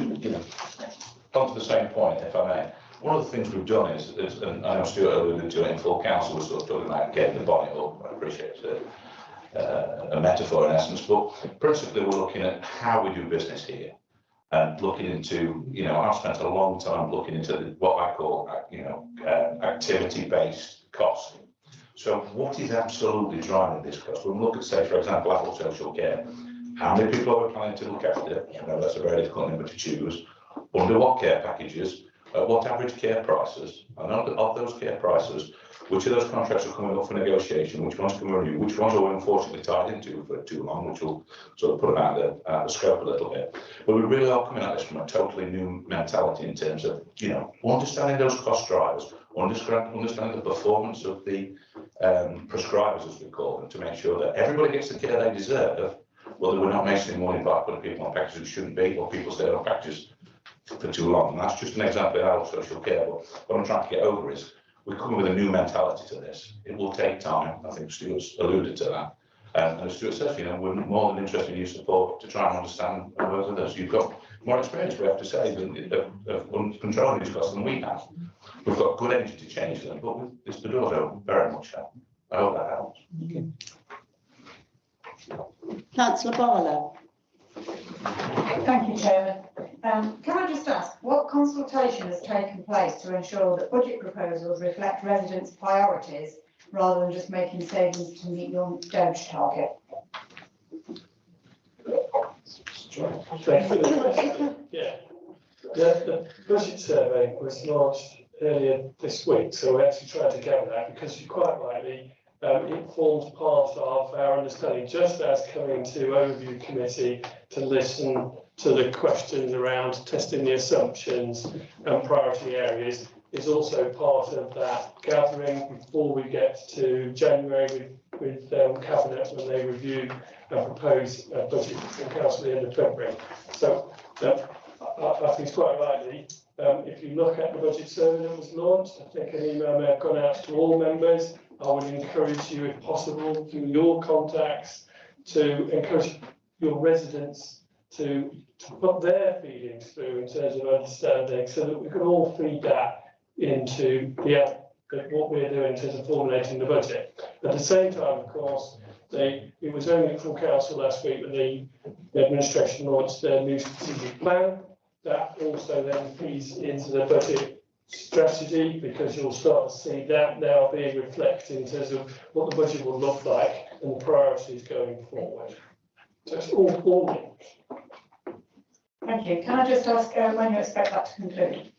On to the same point, if I may. One of the things we've done is and I know Stuart alluded to it in full council, we're sort of talking about getting the bonnet up. I appreciate it. A metaphor in essence, but principally we're looking at how we do business here and looking into, you know, I've spent a long time looking into what I call, activity-based cost. So what is absolutely driving this cost? When we look at, say, for example, adult social care, how many people are we planning to look after? You know, that's a very difficult number to choose. Under what care packages? At what average care prices? And of those care prices, which of those contracts are coming up for negotiation? Which ones can we renew? Which ones are we unfortunately tied into for too long, which will sort of put them out the scope a little bit. But we really are coming at this from a totally new mentality in terms of, you know, understanding those cost drivers, understanding the performance of the prescribers, as we call them, to make sure that everybody gets the care they deserve, whether we're not making money by putting people on packages who shouldn't be, or people stay on packages for too long. And that's just an example of our social care. But what I'm trying to get over is we're coming with a new mentality to this. It will take time. I think Stuart's alluded to that. And as Stuart says, you know, we're more than interested in your support to try and understand and work with us. You've got more experience, we have to say, of controlling these costs than we have. We've got good energy to change them, but it's the doors open very much now. I hope that helps. Councillor Barlow. Thank you, Chairman. Can I just ask, what consultation has taken place to ensure that budget proposals reflect residents' priorities rather than just making savings to meet your Doge target? Yeah, the budget survey was launched earlier this week, so we actually tried to gather that because you're quite rightly, it forms part of our understanding, just as coming to overview committee to listen to the questions around testing the assumptions and priority areas is also part of that gathering before we get to January with Cabinet when they review and propose a budget from Council at the end of February. So I think it's quite likely, if you look at the budget survey that was launched, I think an email may have gone out to all members. I would encourage you, if possible, through your contacts, to encourage your residents to put their feelings through in terms of understanding, so that we can all feed that into what we're doing in terms of formulating the budget. At the same time, of course, it was only from Council last week that the administration launched their new strategic plan. That also then feeds into the budget strategy, because you'll start to see that now being reflected in terms of what the budget will look like and the priorities going forward. So it's all linked. Thank you. Can I just ask when you expect that to conclude?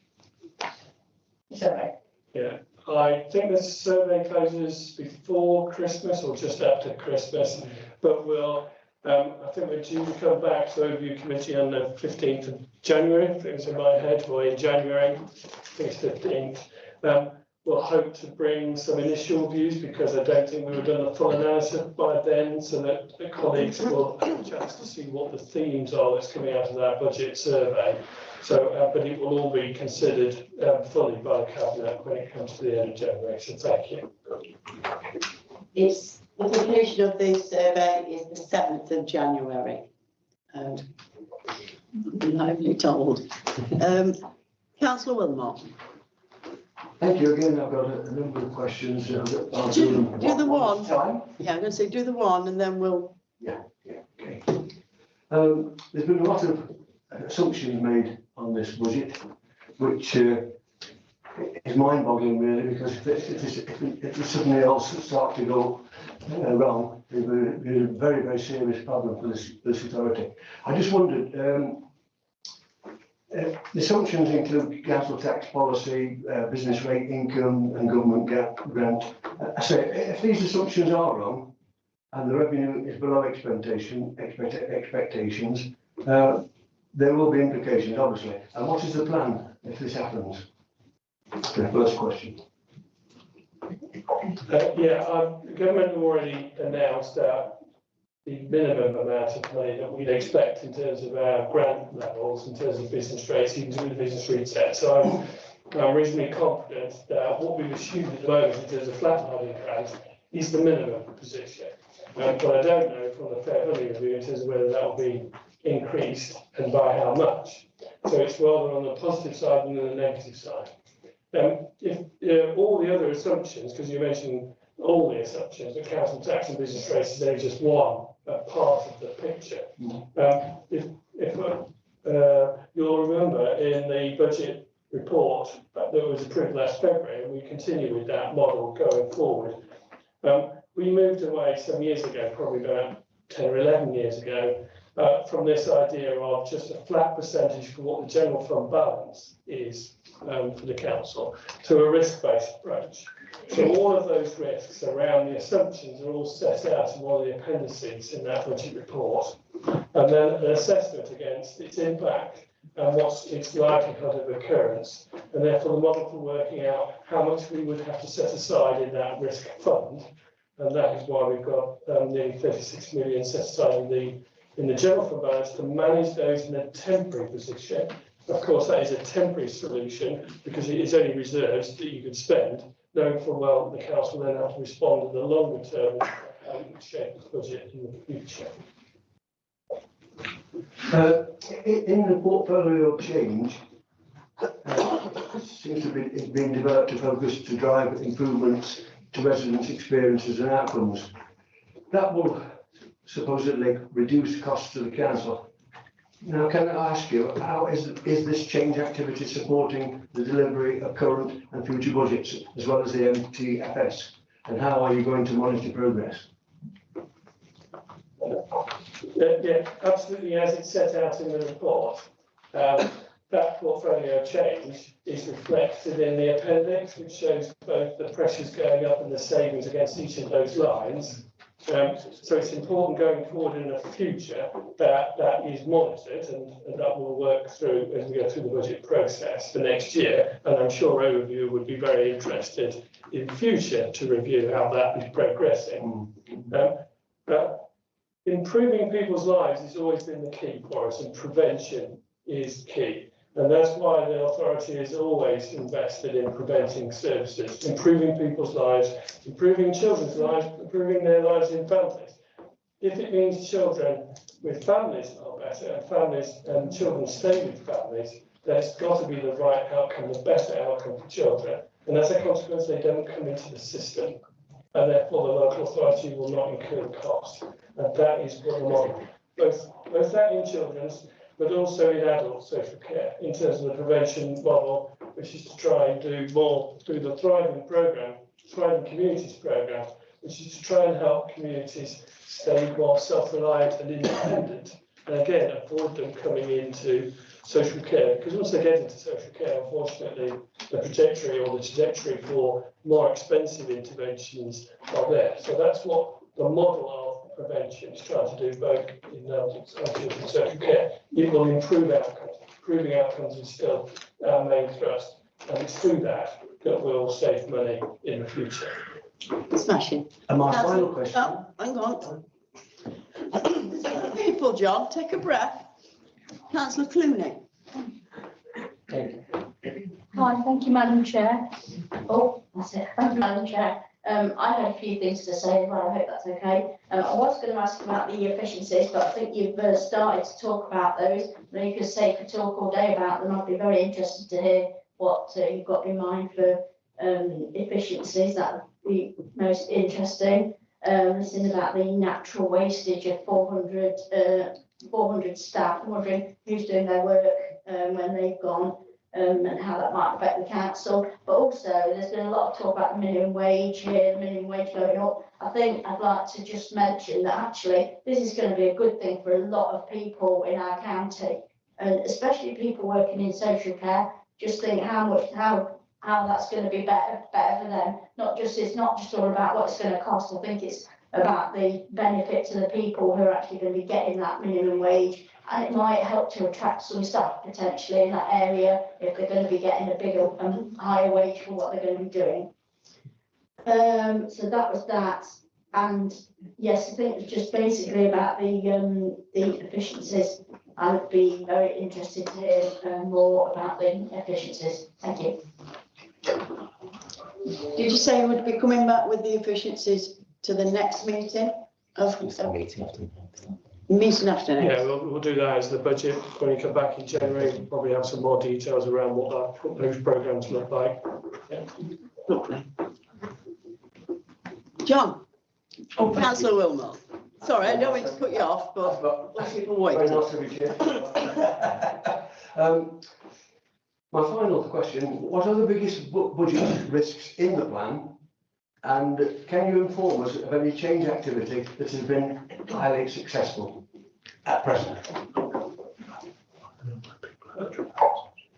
Survey. Yeah, I think the survey closes before Christmas or just after Christmas, but we'll I think we're due to come back to the review committee on the 15th of January, if it was in my head, or in January, I think it's 15th. We'll hope to bring some initial views because I don't think we would have done a full analysis by then, so that the colleagues will have a chance to see what the themes are that's coming out of that budget survey. So, but it will all be considered fully by the Cabinet when it comes to the end of January. So thank you. It's the completion of this survey is the 7th of January, and I'm lively told. Councillor Wilmot. Thank you again. I've got a number of questions. I'll Do them the one. Time. Yeah, I'm going to say do the one, and then we'll. Yeah, okay. There's been a lot of assumptions made on this budget, which is mind-boggling really, because if suddenly all start to go wrong, it'll be a very, very serious problem for this authority. I just wondered, the assumptions include council tax policy, business rate income and government grant. I say, if these assumptions are wrong and the revenue is below expectations, there will be implications, obviously. And what is the plan if this happens? The first question. The government have already announced that the minimum amount of money that we'd expect in terms of our grant levels, in terms of business rates, even through the business reset. So I'm reasonably confident that what we've assumed at the moment in terms of flatlining grants is the minimum position. But I don't know from the fair funding review in terms of whether that will be increased and by how much. So it's rather on the positive side than the negative side. If all the other assumptions, because you mentioned all the assumptions, that council tax and business rates is only just one part of the picture. You'll remember in the budget report that was approved last February, and we continue with that model going forward. We moved away some years ago, probably about 10 or 11 years ago, from this idea of just a flat percentage for what the general fund balance is for the council to a risk-based approach. So all of those risks around the assumptions are all set out in one of the appendices in that budget report, and then an assessment against its impact and what's its likelihood of occurrence, and therefore the model for working out how much we would have to set aside in that risk fund, and that is why we've got nearly 36 million set aside in the general fund balance to manage those in a temporary position. Of course, that is a temporary solution because it is only reserves that you could spend, knowing full well that the council then have to respond in the longer term and shape the budget in the future. In the portfolio change, seems to be being developed to focus to drive improvements to residents' experiences and outcomes. That will supposedly reduce costs to the council. Now, can I ask you, how is this change activity supporting the delivery of current and future budgets, as well as the MTFS? And how are you going to monitor progress? Yeah, absolutely, as it's set out in the report. That portfolio change is reflected in the appendix, which shows both the pressures going up and the savings against each of those lines. So it's important going forward in the future that that is monitored, and that will work through as we go through the budget process for next year. And I'm sure Overview would be very interested in future to review how that is progressing. Improving people's lives has always been the key for us, and prevention is key. And that's why the authority is always invested in preventing services, improving people's lives, improving children's lives, improving their lives in families. If it means children with families are better, and families and children stay with families, then it's got to be the right outcome, the better outcome for children. And as a consequence, they don't come into the system, and therefore the local authority will not incur cost. And that is what the model, both that in children's, but also in adult social care, in terms of the prevention model, which is to try and do more through the Thriving programme, Thriving Communities programme, which is to try and help communities stay more self-reliant and independent, and again, avoid them coming into social care, because once they get into social care, unfortunately, the trajectory for more expensive interventions are there. So that's what the model prevention. It's trying to do both in children's social care. It will improve outcomes. Improving outcomes is still our main thrust, and it's through that that we'll save money in the future. Smashing. And my Councillor- final question. Oh, hang on. There's other people, John, take a breath. Councillor Clooney. Hi, thank you, Madam Chair. Oh, that's it. Thank you, Madam Chair. I had a few things to say as well. I hope that's okay. I was going to ask about the efficiencies, but I think you've started to talk about those. And you could say could talk all day about them. I'd be very interested to hear what you've got in mind for efficiencies. That would be most interesting. Listening about the natural wastage of 400 staff. I'm wondering who's doing their work when they've gone. And how that might affect the council. But also, there's been a lot of talk about the minimum wage here, the minimum wage going up. I think I'd like to just mention that actually this is going to be a good thing for a lot of people in our county, and especially people working in social care. Just think how that's going to be better for them. It's not just all about what it's going to cost. I think it's about the benefit to the people who are actually going to be getting that minimum wage. And it might help to attract some staff potentially in that area if they're going to be getting a bigger, higher wage for what they're going to be doing. So that was that. And yes, I think it's just basically about the efficiencies. I would be very interested to hear more about the efficiencies. Thank you. Did you say you would be coming back with the efficiencies to the next meeting? Meeting after next? Yeah, we'll do that as the budget. When we come back in January, we'll probably have some more details around what those programmes look like. Yeah. Lovely. John? Oh, Councillor Wilmot. Sorry, I don't mean to cut you off, but lots of people Very waiting. nice to be here. My final question, what are the biggest budget risks in the plan? And can you inform us of any change activity that has been highly successful at present?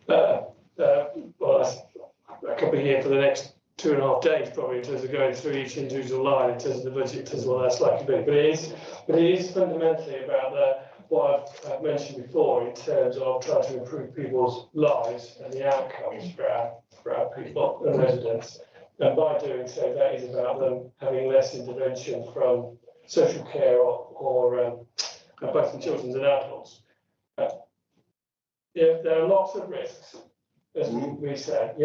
Well, that's a couple of years for the next 2.5 days, probably, in terms of going through each individual line in terms of the budget as well. That's likely to be. But it is fundamentally about what I've mentioned before in terms of trying to improve people's lives and the outcomes for our people and residents. And by doing so, that is about them having less intervention from social care or both in children and adults. There are lots of risks, as we say,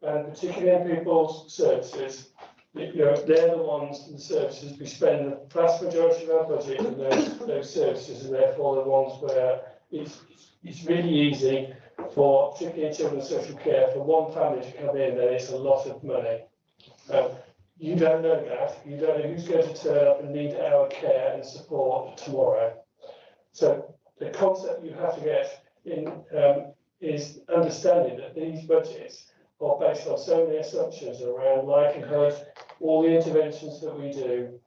and particularly in people's services. They're the ones, the services, we spend the vast majority of our budget in those services, and therefore the ones where it's really easy for, particularly in children's social care, for one family to come in, then it's a lot of money. You don't know that. You don't know who's going to turn up and need our care and support tomorrow. So the concept you have to get in is understanding that these budgets are based on so many assumptions around likelihood, all the interventions that we do.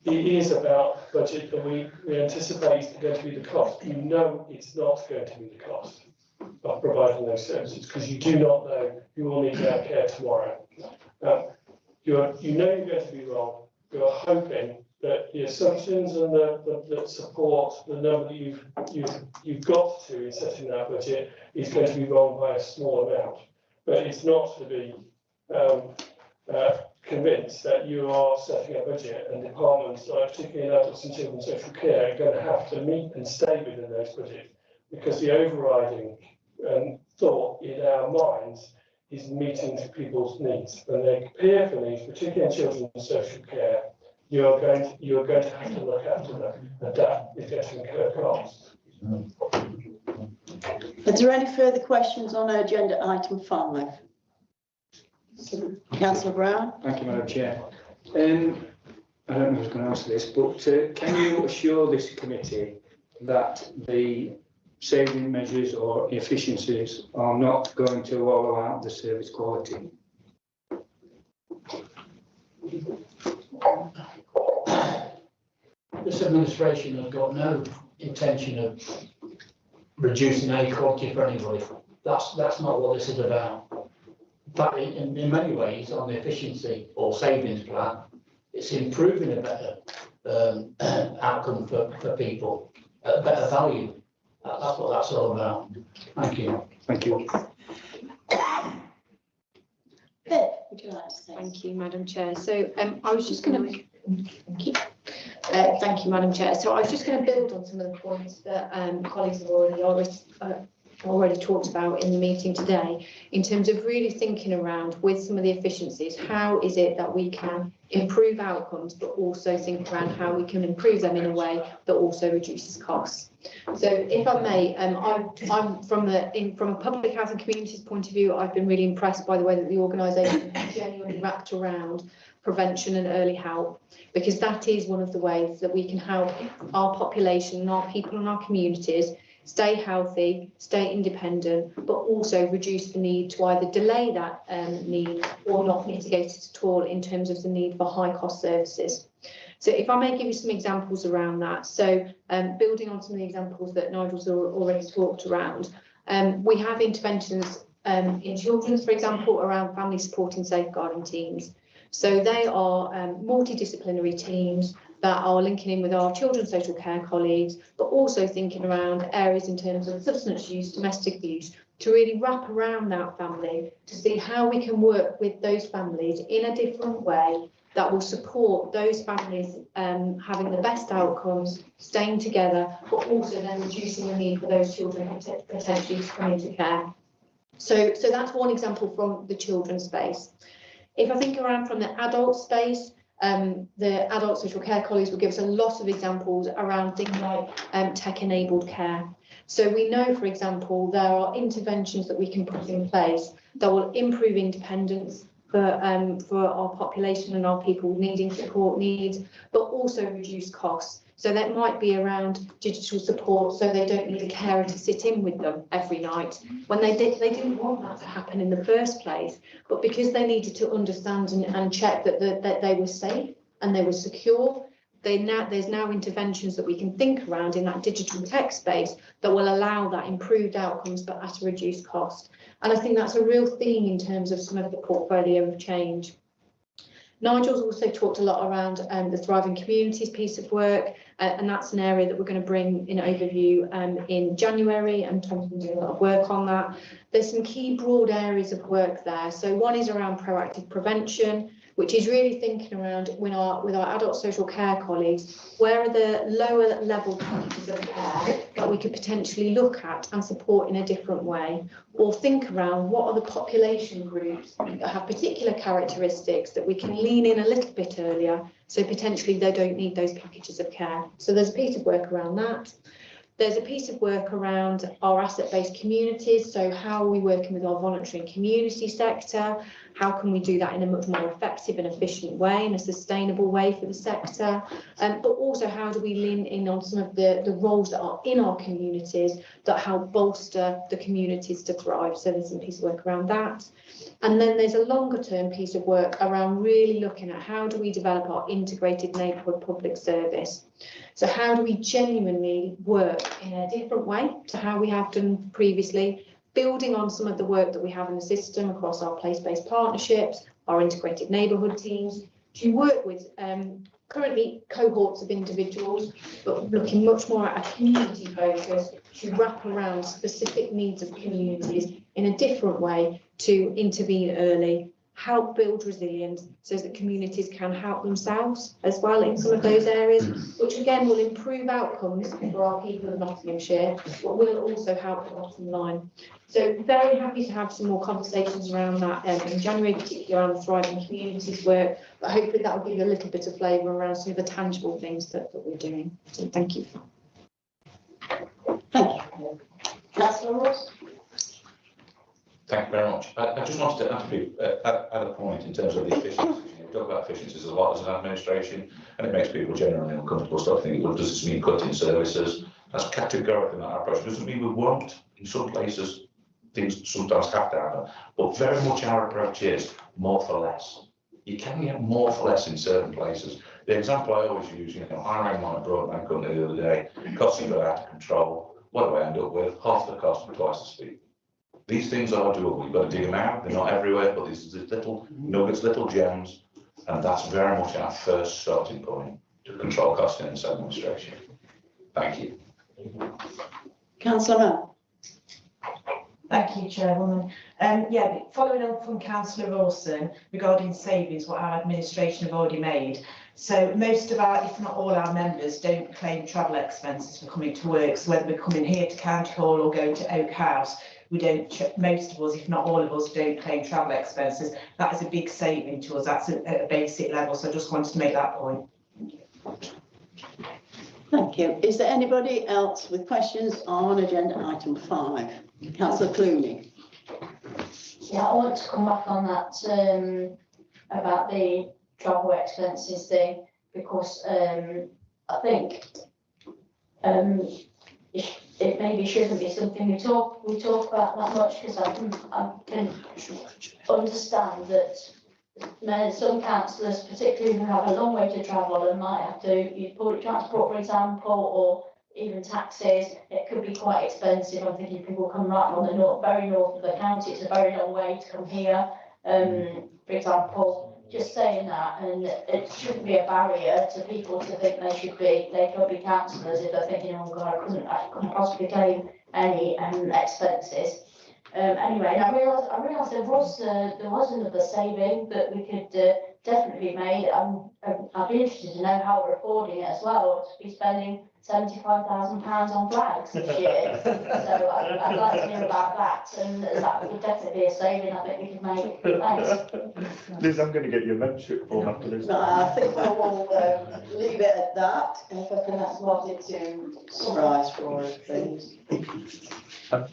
It is about budget that we anticipate is going to be the cost. You know it's not going to be the cost of providing those services because you do not know who will need our care tomorrow. You know you're going to be wrong. You're hoping that the assumptions and that support the number that you've got to in setting that budget is going to be wrong by a small amount. But it's not to be convinced that you are setting a budget and departments, particularly in adults and children's social care, are going to have to meet and stay within those budgets because the overriding thought in our minds is meeting people's needs. When they appear for needs, particularly in children's social care, you are going to have to look after them, and that is going to incur costs. Is there any further questions on agenda item 5? Councillor Brown? Thank you, Madam Chair. I don't know who's going to answer this, but can you assure this committee that the saving measures or efficiencies are not going to hollow out the service quality? This administration has got no intention of reducing any quality for anybody. That's not what this is about. In fact, in many ways, on the efficiency or savings plan, it's improving a better outcome for people, a better value. That's what that's all about. Thank you. Thank you. Pip, would you like to say? Thank you, Madam Chair. So I was just going to thank you, Madam Chair. So I was just going to build on some of the points that colleagues have already talked about in the meeting today, in terms of really thinking around with some of the efficiencies, how is it that we can improve outcomes, but also think around how we can improve them in a way that also reduces costs. So if I may, I'm from a public health and communities point of view, I've been really impressed by the way that the organisation has genuinely wrapped around prevention and early help, because that is one of the ways that we can help our population and our people and our communities stay healthy, stay independent, but also reduce the need to either delay that need or not mitigate it at all in terms of the need for high cost services. So if I may give you some examples around that. So building on some of the examples that Nigel's already talked around, we have interventions in children's, for example, around family support and safeguarding teams. So they are multidisciplinary teams that are linking in with our children's social care colleagues, but also thinking around areas in terms of substance use, domestic abuse, to really wrap around that family to see how we can work with those families in a different way that will support those families having the best outcomes, staying together, but also then reducing the need for those children potentially to come into care. So that's one example from the children's space. If I think around from the adult space, the adult social care colleagues will give us a lot of examples around things like tech-enabled care. So we know, for example, there are interventions that we can put in place that will improve independence for our population and our people needing support needs, but also reduce costs. So that might be around digital support, so they don't need a carer to sit in with them every night when they didn't want that to happen in the first place, but because they needed to understand and check that they were safe and they were secure. There's now interventions that we can think around in that digital tech space that will allow that improved outcomes, but at a reduced cost. And I think that's a real theme in terms of some of the portfolio of change. Nigel's also talked a lot around the Thriving Communities piece of work, and that's an area that we're going to bring in overview in January, and Tom's been doing a lot of work on that. There's some key broad areas of work there. So one is around proactive prevention, which is really thinking around with our adult social care colleagues, where are the lower level packages of care that we could potentially look at and support in a different way, or think around what are the population groups that have particular characteristics that we can lean in a little bit earlier, so potentially they don't need those packages of care. So there's a piece of work around that. There's a piece of work around our asset-based communities. So how are we working with our voluntary and community sector? How can we do that in a much more effective and efficient way, in a sustainable way for the sector? But also, how do we lean in on some of the roles that are in our communities that help bolster the communities to thrive? So there's some piece of work around that. And then there's a longer term piece of work around really looking at how do we develop our integrated neighbourhood public service. So how do we genuinely work in a different way to how we have done previously, building on some of the work that we have in the system across our place-based partnerships, our integrated neighbourhood teams, to work with currently cohorts of individuals, but looking much more at a community focus to wrap around specific needs of communities in a different way, to intervene early, help build resilience so that communities can help themselves as well in some of those areas, which again will improve outcomes for our people of Nottinghamshire, but will also help the bottom line. So very happy to have some more conversations around that in January, particularly around the Thriving Communities work, but hopefully that will give you a little bit of flavour around some of the tangible things that we're doing. So thank you. Thank you. Councillor Ross? Thank you very much. I just wanted to add a point in terms of the efficiencies. We talk about efficiencies a lot as an administration, and it makes people generally uncomfortable. So I think, well, does this mean cutting services? That's categorically not our approach. It doesn't mean we won't. In some places, things sometimes have to happen, but very much our approach is more for less. You can get more for less in certain places. The example I always use, I rang on a broadband company the other day, costs got out of control. What do I end up with? Half the cost and twice the speed. These things are doable. You've got to dig them out. They're not everywhere, but these are little nuggets, little gems, and that's very much our first starting point. to control costs in its administration. Thank you. Councillor Mann. Thank you, Chairwoman. Yeah, following on from Councillor Rawson regarding savings, what our administration have already made. So most of our, if not all our members don't claim travel expenses for coming to work. So whether we're coming here to County Hall or going to Oak House, we don't, most of us, if not all of us, don't claim travel expenses. That is a big saving to us. That's at a basic level. So I just wanted to make that point. Thank you. Is there anybody else with questions on agenda item 5? Councillor Clooney. Yeah, I want to come back on that about the travel expenses thing, because I think it maybe shouldn't be something we talk about that much, because I can understand that some councillors, particularly who have a long way to travel and might have to use public transport, for example, or even taxis, it could be quite expensive. I'm thinking people come right from the very north of the county. It's a very long way to come here, for example. Just saying that, and it shouldn't be a barrier to people to think they could be councillors if they're thinking, oh God, I couldn't possibly claim any expenses. Anyway, and I realised there was another saving that we could definitely be made. I'd be interested to know how we're affording it as well. To be spending £75,000 on flags this year, so I'd like to hear about that, and that would definitely be a saving I think we could make. Thanks. Liz, I'm going to get your membership form after this. No, I think we'll leave it at that. And if I can ask Martin to summarise for us, please. Yeah,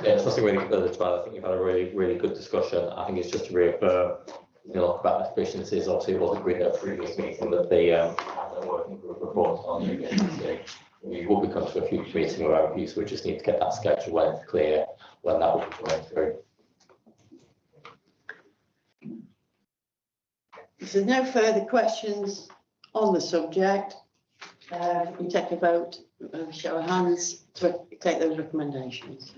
it's nothing really further to add. I think you've had a really good discussion. I think it's just to reaffirm, about efficiencies. Obviously, it was agreed at a previous meeting that the working group report on the efficiency. We will be coming to a future meeting with our review, so we just need to get that schedule when it's clear when that will be coming through. If there's no further questions on the subject, we take a vote, show of hands to take those recommendations.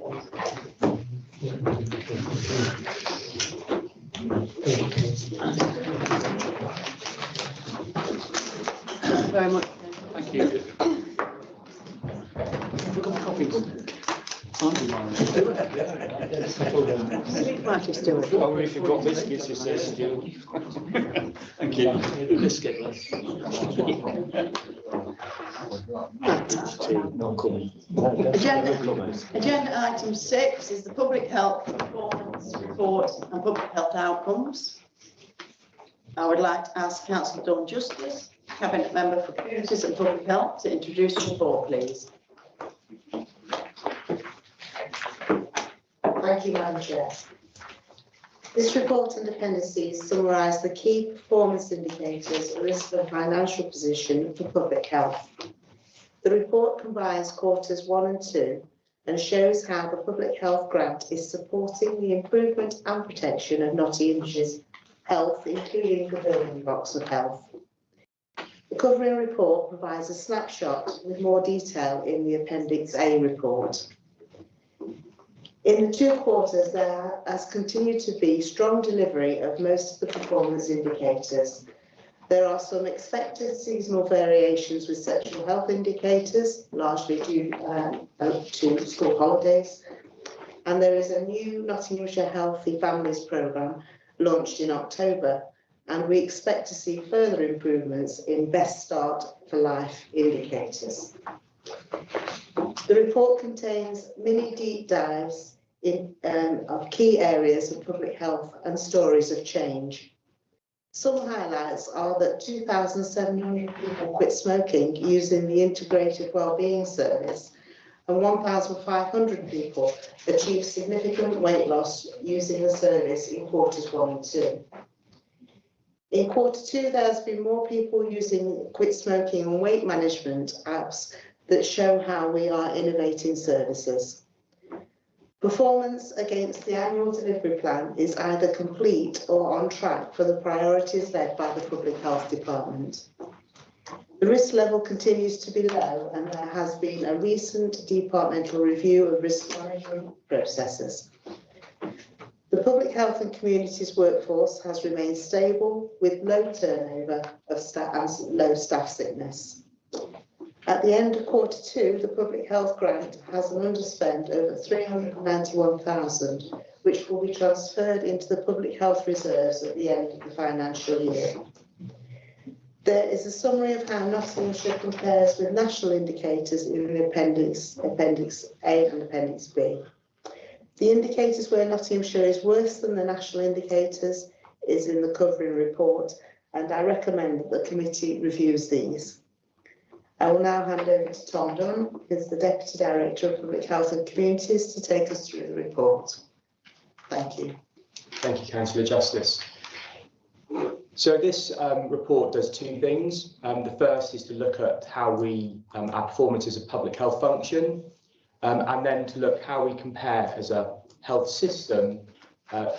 Thank you very much. Thank you. We've got copies. Marty Stewart. Oh, if you've got biscuits, it says still. Thank you. Biscuit. Not coming. Agenda item 6 is the public health performance report and public health outcomes. I would like to ask Councillor Dawn Justice, Cabinet Member for Communities and Public Health, to introduce the report, please. Thank you, Madam Chair. This report and appendices summarise the key performance indicators, risk and financial position for public health. The report combines quarters 1 and 2 and shows how the public health grant is supporting the improvement and protection of Nottinghamshire's health, including the building blocks of health. The covering report provides a snapshot with more detail in the Appendix A report. In the 2 quarters, there has continued to be strong delivery of most of the performance indicators. There are some expected seasonal variations with sexual health indicators, largely due to school holidays. And there is a new Nottinghamshire Healthy Families programme launched in October, and we expect to see further improvements in Best Start for Life indicators. The report contains mini deep dives of key areas of public health and stories of change. Some highlights are that 2,700 people quit smoking using the Integrated Wellbeing Service, and 1,500 people achieved significant weight loss using the service in quarters 1 and 2. In quarter 2, there has been more people using quit smoking and weight management apps that show how we are innovating services. Performance against the annual delivery plan is either complete or on track for the priorities led by the Public Health Department. The risk level continues to be low, and there has been a recent departmental review of risk management processes. The public health and communities workforce has remained stable with low turnover of staff and low staff sickness. At the end of Q2, the public health grant has an underspend over 391,000, which will be transferred into the public health reserves at the end of the financial year. There is a summary of how Nottinghamshire compares with national indicators in the Appendix A and Appendix B. The indicators where Nottinghamshire is worse than the national indicators is in the covering report, and I recommend that the committee reviews these. I will now hand over to Tom Dunn, who is the Deputy Director of Public Health and Communities, to take us through the report. Thank you. Thank you, Councillor Justice. So this report does two things. The first is to look at how our performance as a public health function, and then to look how we compare as a health system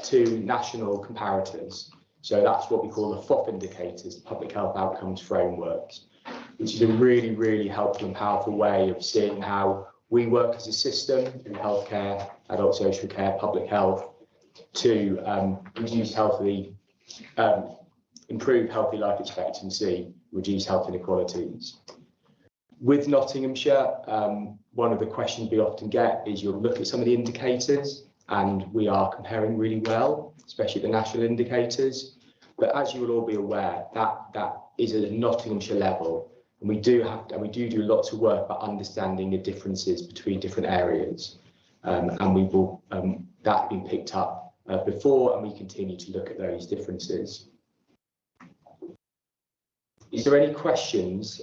to national comparators. So that's what we call the FOP indicators, Public Health Outcomes Frameworks, which is a really, really helpful and powerful way of seeing how we work as a system in healthcare, adult social care, public health, to improve healthy life expectancy, reduce health inequalities. With Nottinghamshire, one of the questions we often get is you'll look at some of the indicators and we are comparing really well, especially the national indicators. But as you will all be aware, that is at a Nottinghamshire level. And we do do lots of work about understanding the differences between different areas. And we will, that's been picked up before, and we continue to look at those differences. Is there any questions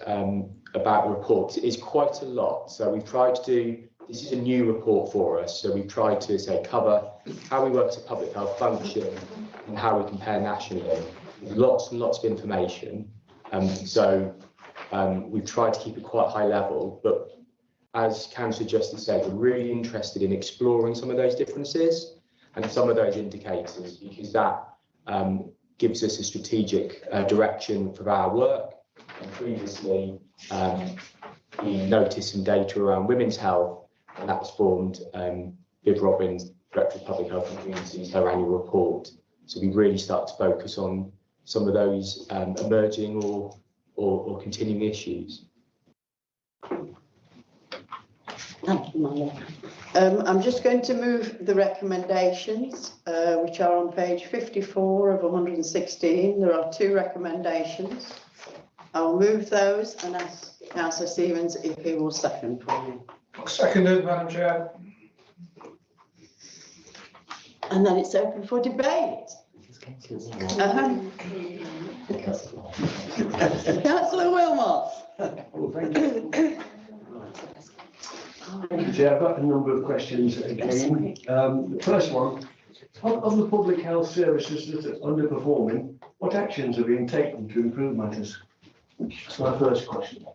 about the report? It is quite a lot. So we've tried to do, this is a new report for us. So we've tried to cover how we work as a public health function and how we compare nationally. Lots and lots of information. We've tried to keep it quite high level, but as Councillor Justice said, we're really interested in exploring some of those differences and some of those indicators, because that gives us a strategic direction for our work. And previously, we noticed some data around women's health, and that was formed Viv Robbins, Director of Public Health and Communities, her annual report. So we really start to focus on some of those emerging or continuing issues. Thank you, Maya. I'm just going to move the recommendations, which are on page 54 of 116. There are two recommendations. I'll move those and ask Councillor Stevens if he will second for me. Seconded, Madam Chair. And then it's open for debate. Councillor Wilmot. Chair, I've got a number of questions again. The first one, of the public health services that are underperforming, what actions are being taken to improve matters? That's my first question.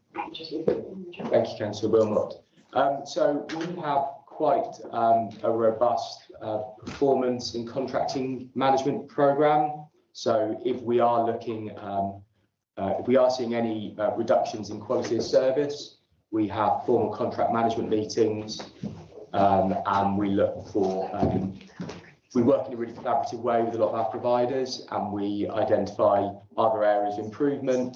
Thank you, Councillor Wilmot. So we have quite a robust performance and contracting management programme. So if we are looking, if we are seeing any reductions in quality of service, we have formal contract management meetings, and we look for, we work in a really collaborative way with a lot of our providers, and we identify other areas of improvement.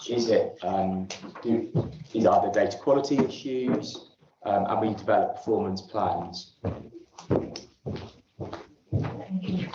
Is it, are there data quality issues? And we develop performance plans. Thank you.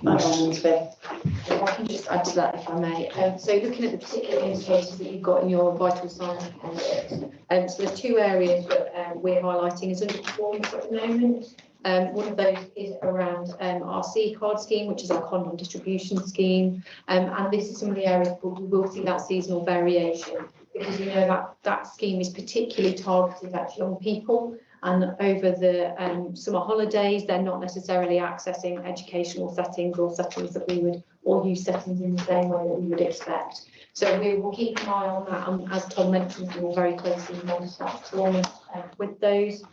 If I can just add to that, if I may. So looking at the particular indicators that you've got in your vital signs report, so there's two areas that we're highlighting as underperformance at the moment. One of those is around our C card scheme, which is our condom distribution scheme. And this is some of the areas where we will see that seasonal variation, because you know that scheme is particularly targeted at young people. And over the summer holidays, they're not necessarily accessing educational settings or settings that we would, or use settings in the same way that we would expect. So we will keep an eye on that. And as Tom mentioned, we will very closely monitor that performance with those.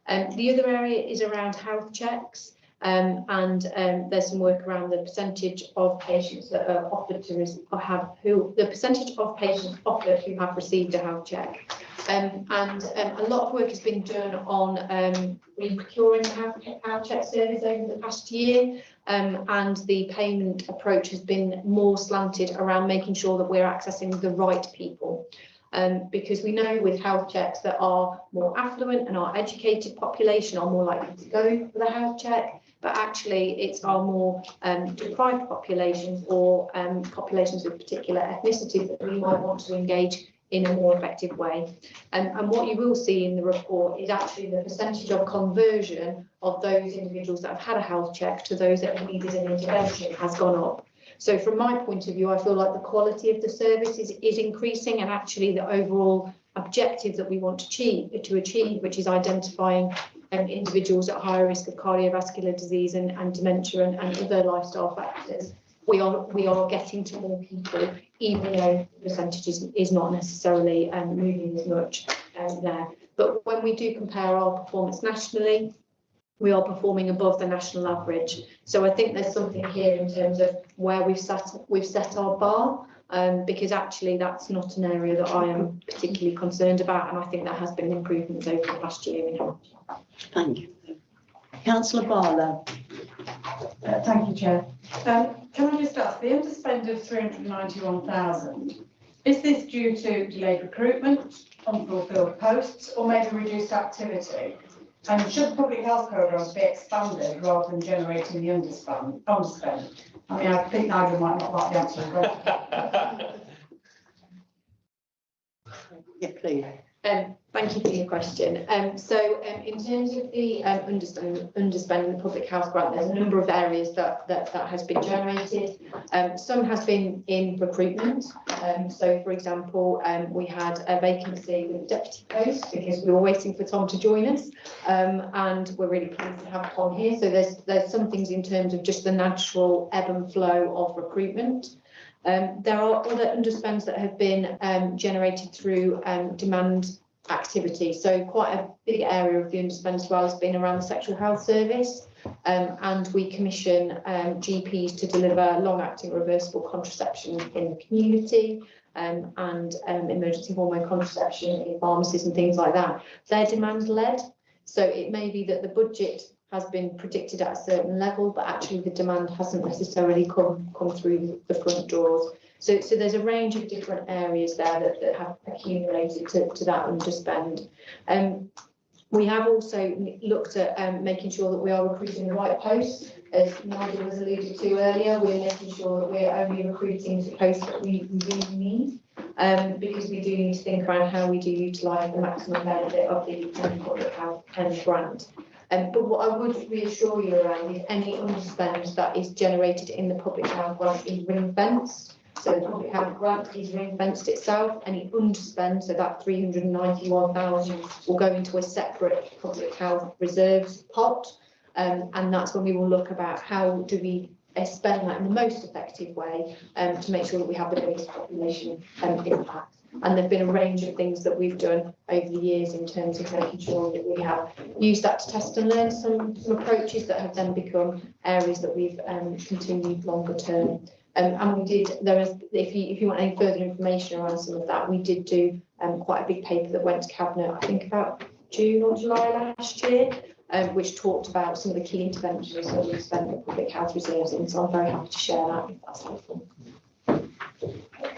The other area is around health checks. There's some work around the percentage of patients that are offered to the percentage of patients offered who have received a health check. A lot of work has been done on re-procuring the health check service over the past year, and the payment approach has been more slanted around making sure that we're accessing the right people. Because we know with health checks that are more affluent and our educated population are more likely to go for the health check, but actually it's our more deprived populations or populations with particular ethnicities that we might want to engage in a more effective way. And what you will see in the report is actually the percentage of conversion of those individuals that have had a health check to those that have needed an intervention has gone up. So from my point of view, I feel like the quality of the service is increasing, and actually the overall objective that we want to achieve, which is identifying individuals at higher risk of cardiovascular disease and dementia and other lifestyle factors, we are getting to more people, even though the percentage is not necessarily moving as much there. But when we do compare our performance nationally, we are performing above the national average. So I think there's something here in terms of where we've set our bar, because actually that's not an area that I am particularly concerned about, and I think there has been improvements over the past year. Thank you. Councillor Barlow. Thank you, Chair. Can I just ask, the underspend of 391,000, is this due to delayed recruitment, unfulfilled posts, or maybe reduced activity? And should public health programmes be expanded rather than generating the underspend? I mean, I think Nigel might not like the answer to the question. Yeah, please. Thank you for your question. In terms of the underspend in the public health grant, there's a number of areas that has been generated. Some has been in recruitment. So, for example, we had a vacancy with a deputy post because we were waiting for Tom to join us, and we're really pleased to have Tom here. So there's some things in terms of just the natural ebb and flow of recruitment. There are other underspends that have been generated through demand activity. So quite a big area of the underspend as well has been around the sexual health service, and we commission GPs to deliver long-acting reversible contraception in the community, and emergency hormone contraception in pharmacies and things like that. They're demand-led, so it may be that the budget has been predicted at a certain level, but actually the demand hasn't necessarily come through the front doors. So there's a range of different areas there that have accumulated to that underspend. We have also looked at making sure that we are recruiting the right posts. As Nigel was alluded to earlier, we're making sure that we're only recruiting the posts that we really need, because we do need to think around how we do utilise the maximum benefit of the public health grant. But what I would reassure you around is any underspend that is generated in the public health grant is ring-fenced. So the public health grant is ring-fenced itself. Any underspend, so that 391,000, will go into a separate public health reserves pot, and that's when we will look about how do we spend that in the most effective way to make sure that we have the biggest population impact. And there have been a range of things that we've done over the years in terms of making sure that we have used that to test and learn some approaches that have then become areas that we've continued longer term. And we did, if you want any further information around some of that, we did do quite a big paper that went to Cabinet, I think about June or July last year, which talked about some of the key interventions that we've spent the public health reserves in. So I'm very happy to share that if that's helpful.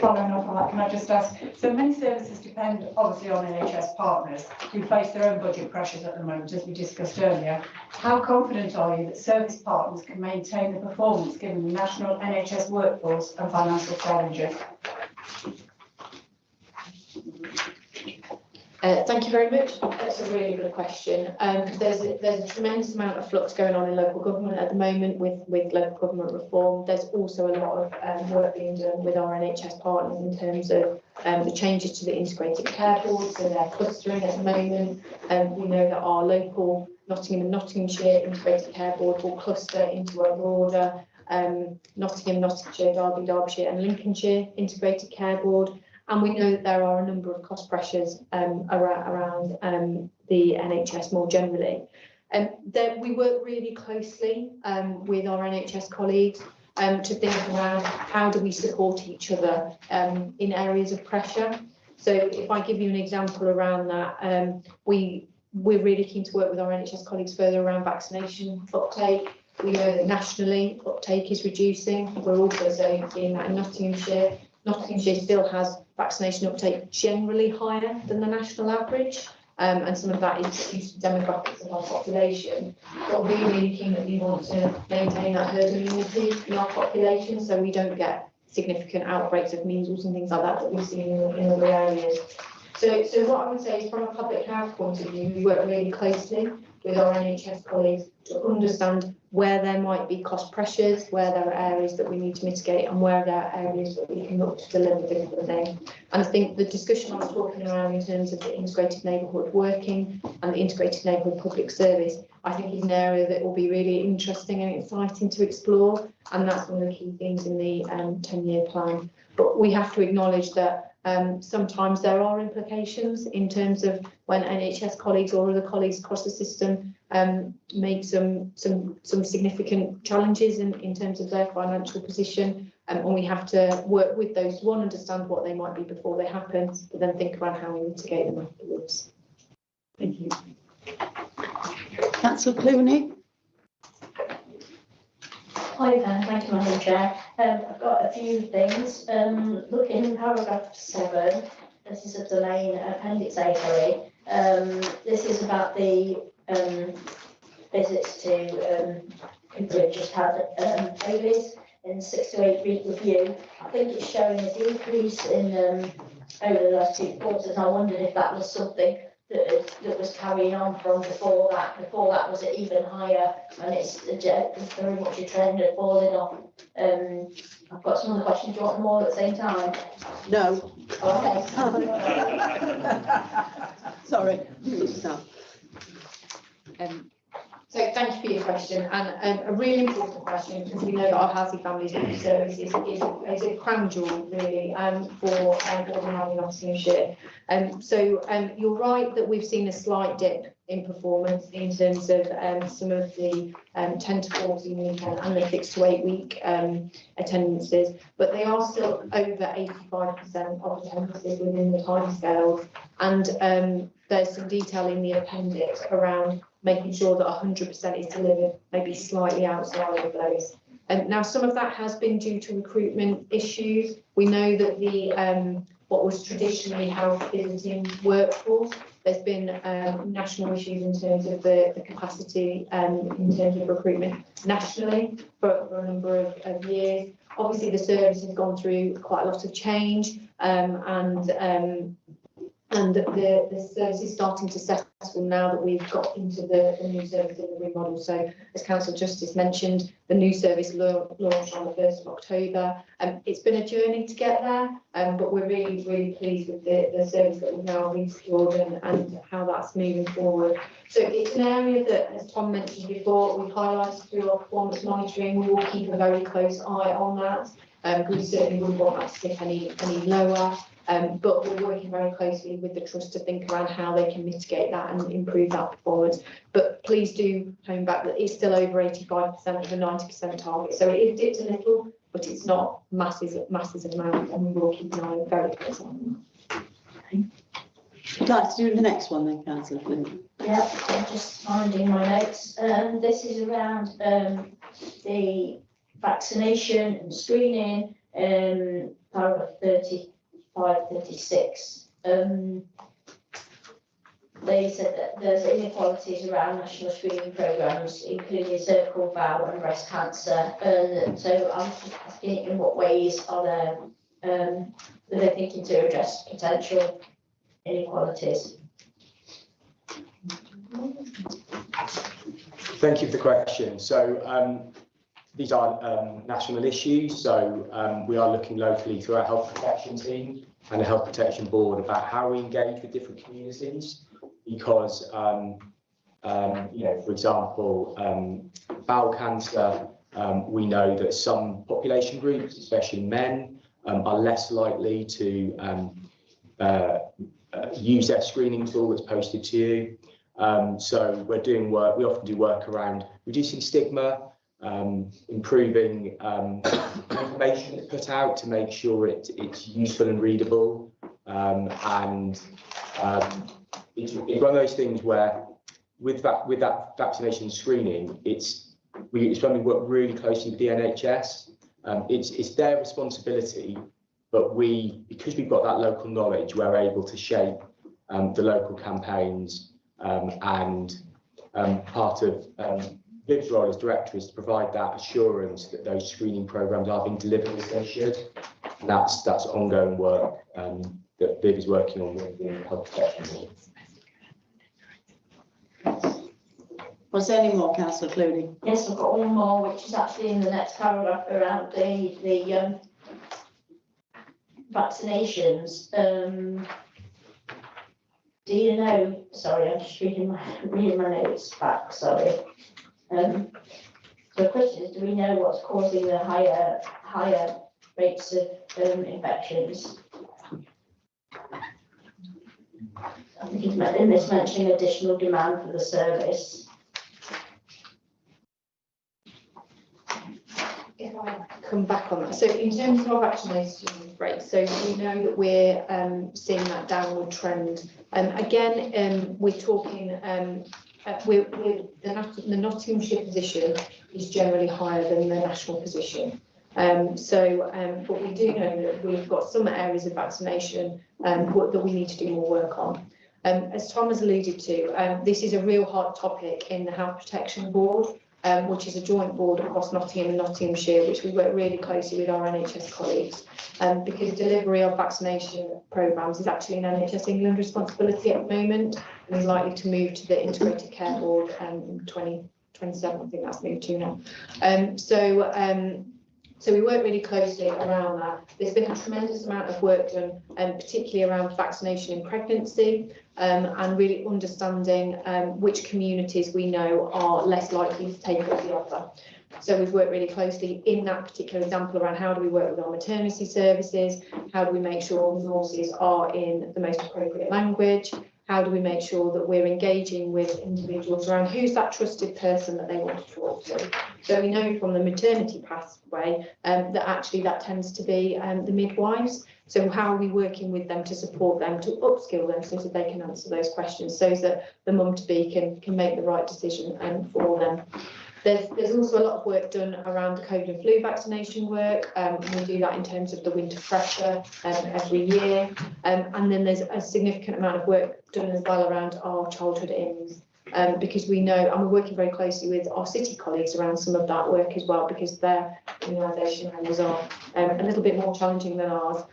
Following up on that, can I just ask, so many services depend obviously on NHS partners who face their own budget pressures at the moment, as we discussed earlier. How confident are you that service partners can maintain the performance given the national NHS workforce and financial challenges? Thank you very much. That's a really good question. There's a tremendous amount of flux going on in local government at the moment with local government reform. There's also a lot of work being done with our NHS partners in terms of the changes to the integrated care board, so they're clustering at the moment. We know that our local Nottingham and Nottinghamshire integrated care board will cluster into a broader Nottingham, Nottinghamshire, Derby, Derbyshire and Lincolnshire integrated care board. And we know that there are a number of cost pressures around the NHS more generally. That we work really closely with our NHS colleagues to think around how do we support each other in areas of pressure. So if I give you an example around that, we're really keen to work with our NHS colleagues further around vaccination uptake. We know that nationally uptake is reducing. We're also seeing that in Nottinghamshire. Nottinghamshire still has vaccination uptake generally higher than the national average. And some of that is due to demographics of our population. But we're really keen that we want to maintain that herd immunity in our population so we don't get significant outbreaks of measles and things like that we've seen in other areas. So what I would say is from a public health point of view, we work really closely with our NHS colleagues to understand where there might be cost pressures, where there are areas that we need to mitigate and where there are areas that we can look to deliver differently. And I think the discussion I was talking around in terms of the integrated neighbourhood working and the integrated neighbourhood public service, I think is an area that will be really interesting and exciting to explore. And that's one of the key things in the 10-year plan. But we have to acknowledge that sometimes there are implications in terms of when NHS colleagues or other colleagues across the system make some significant challenges in terms of their financial position. And we have to work with those to understand what they might be before they happen, but then think about how we mitigate them afterwards. Thank you. Councillor Clooney. Hi there, thank you, Madam Chair. I've got a few things. Looking in paragraph 7, this is a delay in appendix A, sorry. This is about the visits to people who've just had babies in 6 to 8 week review. I think it's showing a decrease in over the last 2 quarters. I wondered if that was something that was carrying on from before that. Before that, was it even higher? And it's very much a trend of falling off. I've got some other questions. Do you want them all at the same time? No. Okay. Sorry. So thank you for your question, and a really important question because we know that our housing families service is a crown jewel really for ordinary Nottinghamshire. So you're right that we've seen a slight dip in performance in terms of some of the 10 to 14 week and the 6 to 8 week attendances, but they are still over 85% of attendances within the timescales. And there's some detail in the appendix around making sure that 100% is delivered, maybe slightly outside of those. Now, some of that has been due to recruitment issues. We know that the what was traditionally house visiting workforce, there's been national issues in terms of the capacity in terms of recruitment nationally for a number of years. Obviously, the service has gone through quite a lot of change and the service is starting to settle now that we've got into the new service delivery model. So as Councillor Justice mentioned, the new service launched on the 1st of October. It's been a journey to get there, but we're really, really pleased with the service that we've now restored and how that's moving forward. So it's an area that, as Tom mentioned before, we've highlighted through our performance monitoring. We will keep a very close eye on that. We certainly wouldn't want that to dip any lower. But we're working very closely with the Trust to think around how they can mitigate that and improve that performance. But please do hone back that it's still over 85% of the 90% target. So it is dipped a little, but it's not massive amount, and we will keep an eye very close on that. Would you like to do the next one then, Councillor Flynn? Yeah, I'm just finding my notes. This is around the vaccination and screening, paragraph 36. They said that there's inequalities around national screening programmes, including cervical, bowel and breast cancer. So I was just asking, in what ways are they thinking to address potential inequalities? Thank you for the question. So these are national issues, so we are looking locally through our health protection team and the health protection board about how we engage with different communities, because for example, bowel cancer, we know that some population groups, especially men, are less likely to use their screening tool that's posted to you. So we're doing work, we often do work around reducing stigma, improving information that's put out to make sure it's useful and readable. It's one of those things where with that vaccination screening, it's when we work really closely with the NHS. It's their responsibility, but because we've got that local knowledge, we're able to shape the local campaigns, and part of Viv's role as director is to provide that assurance that those screening programmes are being delivered as they should. And that's ongoing work that Viv is working on with the health protection. Was there any more, Councillor Clooney? Yes, I've got one more, which is actually in the next paragraph around the vaccinations. Do you know? Sorry, I'm just reading my notes back. Sorry. So the question is, do we know what's causing the higher rates of infections? I think it's mentioning additional demand for the service. If I come back on that, so in terms of our vaccination rates, so we know that we're seeing that downward trend. Again, we're talking, the Nottinghamshire position is generally higher than the national position. But we do know that we've got some areas of vaccination that we need to do more work on. As Tom has alluded to, this is a real hot topic in the Health Protection Board, which is a joint board across Nottingham and Nottinghamshire, which we work really closely with our NHS colleagues, because delivery of vaccination programmes is actually an NHS England responsibility at the moment, and is likely to move to the Integrated Care Board in 2027, I think that's moved to now. So we work really closely around that. There's been a tremendous amount of work done, particularly around vaccination in pregnancy, and really understanding which communities we know are less likely to take up the offer. So we've worked really closely in that particular example around how do we work with our maternity services, how do we make sure resources are in the most appropriate language, how do we make sure that we're engaging with individuals around who's that trusted person that they want to talk to. So we know from the maternity pathway that actually that tends to be the midwives. So how are we working with them to support them, to upskill them so that they can answer those questions, so that the mum-to-be can make the right decision for them. There's also a lot of work done around the COVID and flu vaccination work. We do that in terms of the winter pressure every year. And then there's a significant amount of work done as well around our childhood inns, because we know, and we're working very closely with our city colleagues around some of that work as well, because their immunisation levels are a little bit more challenging than ours.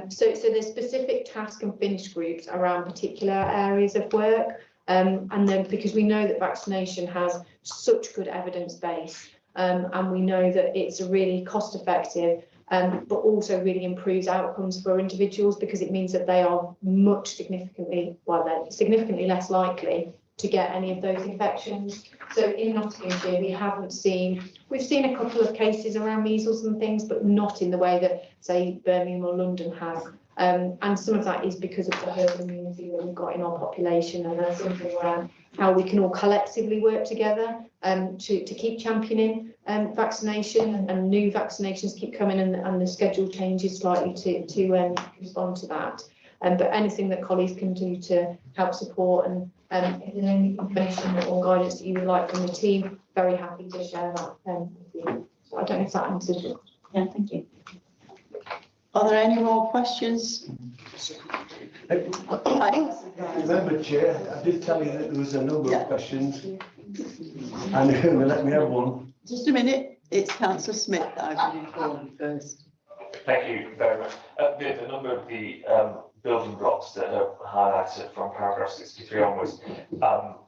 So there's specific task and finish groups around particular areas of work. And then because we know that vaccination has such good evidence base, and we know that it's a really cost effective, but also really improves outcomes for individuals, because it means that they are significantly less likely to get any of those infections. So in Nottinghamshire, we've seen a couple of cases around measles and things, but not in the way that, say, Birmingham or London has. And some of that is because of the herd immunity that we've got in our population, and there's something around how we can all collectively work together to keep championing vaccination, and new vaccinations keep coming, and the schedule changes slightly to respond to that. But anything that colleagues can do to help support, and if there's any information or guidance that you would like from the team, very happy to share that with you. So I don't know if that answers it. Yeah, thank you. Are there any more questions? Remember, Chair, I did tell you that there was a number of questions, and you're going to let me have one. Just a minute, it's Councillor Smith that I've been informed first. Thank you very much. The number of the building blocks that are highlighted from paragraph 63 onwards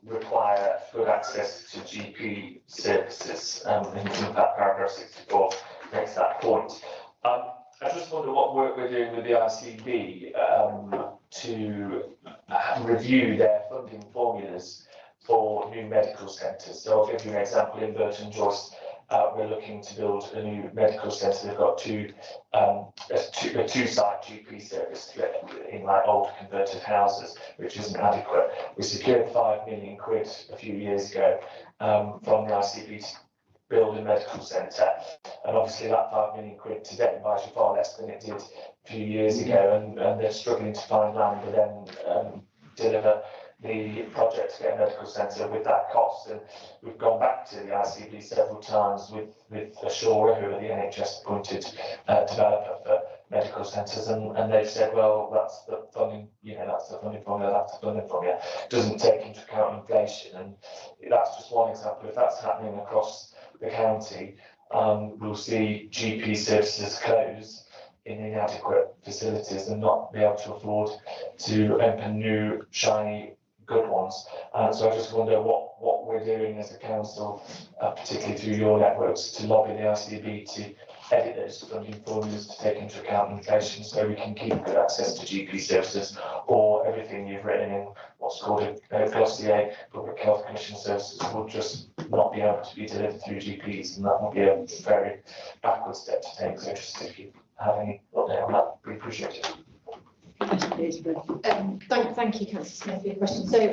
require good access to GP services. And in fact, paragraph 64 makes that point. I just wonder what work we're doing with the ICB to review their funding formulas for new medical centres. So I'll give you an example in Burton Joyce. we're looking to build a new medical centre. They've got a two-site GP service in like old converted houses, which isn't adequate. We secured 5 million quid a few years ago from the ICB to build a medical centre, and obviously that 5 million quid today buys you far less than it did a few years ago, and they're struggling to find land to then deliver the project to get a medical centre with that cost. And we've gone back to the ICB several times with Assura, who are the NHS appointed developer for medical centres, and they've said, well, that's the funding, that's the funding formula, that's the funding formula. It doesn't take into account inflation, and that's just one example. If that's happening across the county, we'll see GP services close in inadequate facilities and not be able to afford to open new, shiny, good ones. So I just wonder what we're doing as a council, particularly through your networks, to lobby the ICB to edit those funding formulas to take into account inflation, so we can keep good access to GP services, or everything you've written in what's called a glossier Public Health Commission services will just not be able to be delivered through GPs, and that will be a very backward step to take. So just if you have any update on that, we appreciate it. Thank you, Councillor Smith, for your question. So,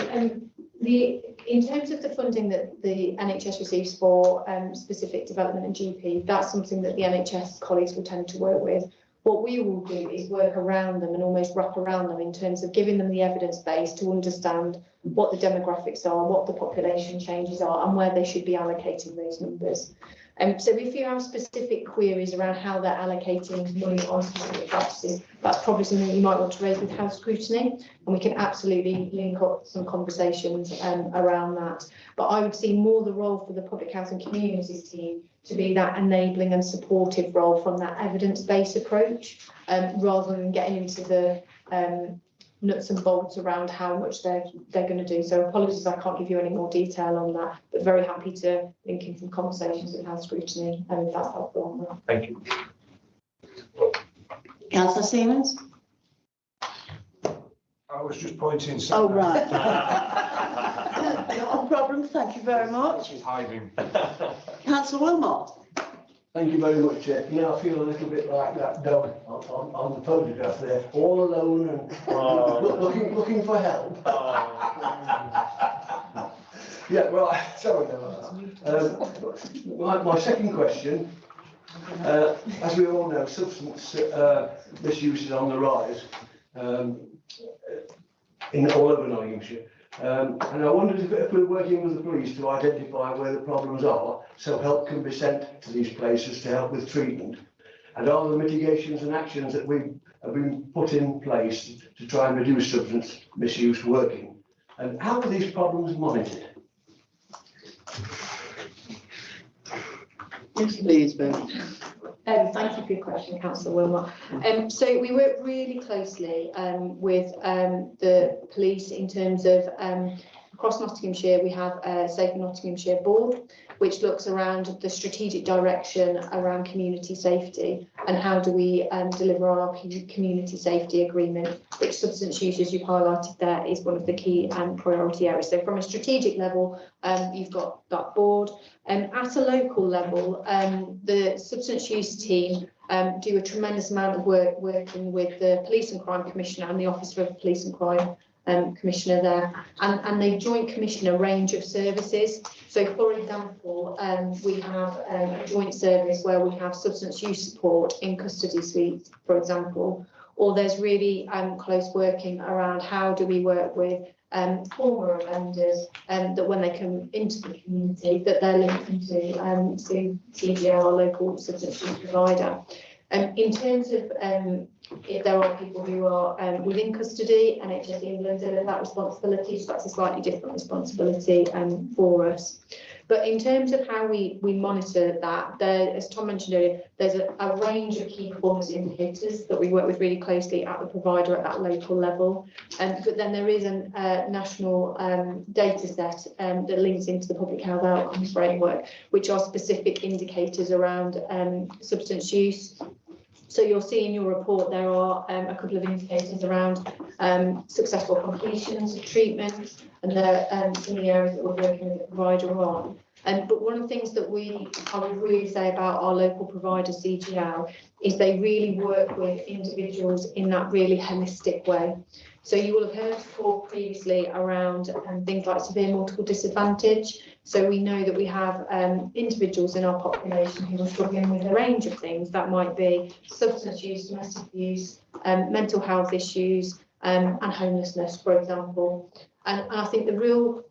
in terms of the funding that the NHS receives for specific development and GP, that's something that the NHS colleagues will tend to work with. What we will do is work around them and almost wrap around them in terms of giving them the evidence base to understand what the demographics are, what the population changes are, and where they should be allocating those numbers. So if you have specific queries around how they're allocating money on specific practices, that's probably something you might want to raise with House Scrutiny, and we can absolutely link up some conversations around that. But I would see more the role for the Public Health and Communities team to be that enabling and supportive role from that evidence-based approach, rather than getting into the nuts and bolts around how much they're going to do. So apologies, I can't give you any more detail on that, but very happy to link in some conversations with House Scrutiny, and if that's helpful on that. Thank you. Councillor Siemens? I was just pointing. Oh, right. Not a problem, thank you very much. She's hiding. Councillor Wilmot? Thank you very much, Chair. I feel a little bit like that dog on the photograph there, all alone and looking for help. Yeah, right. Sorry about that. My second question, as we all know, substance misuse is on the rise all over Nottinghamshire. And I wondered if we're working with the police to identify where the problems are, so help can be sent to these places to help with treatment. And are the mitigations and actions that we have been put in place to try and reduce substance misuse working? And how are these problems monitored? Yes, please, Ben. Thank you for your question, Councillor Wilmot. So we work really closely with the police in terms of across Nottinghamshire. We have a Safe Nottinghamshire board, which looks around the strategic direction around community safety and how do we deliver on our community safety agreement, which substance use, as you've highlighted there, is one of the key priority areas. So from a strategic level, you've got that board. At a local level, the substance use team do a tremendous amount of work working with the Police and Crime Commissioner and the Officer of Police and Crime Commissioner there, and they joint commission a range of services. So, for example, we have a joint service where we have substance use support in custody suites, for example, or there's really close working around how do we work with former offenders, that when they come into the community, that they're linked into CGL, our local substance use provider. In terms of if there are people who are within custody, NHS England deliver that responsibility, so that's a slightly different responsibility for us. But in terms of how we monitor that, there, as Tom mentioned earlier, there's a range of key performance indicators that we work with really closely at the provider at that local level. But then there is a national data set that links into the public health outcomes framework, which are specific indicators around substance use. So you'll see in your report there are a couple of indicators around successful completions of treatment, and they're some of the areas that we're working with the provider on. But one of the things that I would really say about our local provider CGL is they really work with individuals in that really holistic way. So you will have heard before previously around things like severe multiple disadvantage. So we know that we have individuals in our population who are struggling with a range of things. That might be substance use, domestic abuse, mental health issues, and homelessness, for example. And I think the real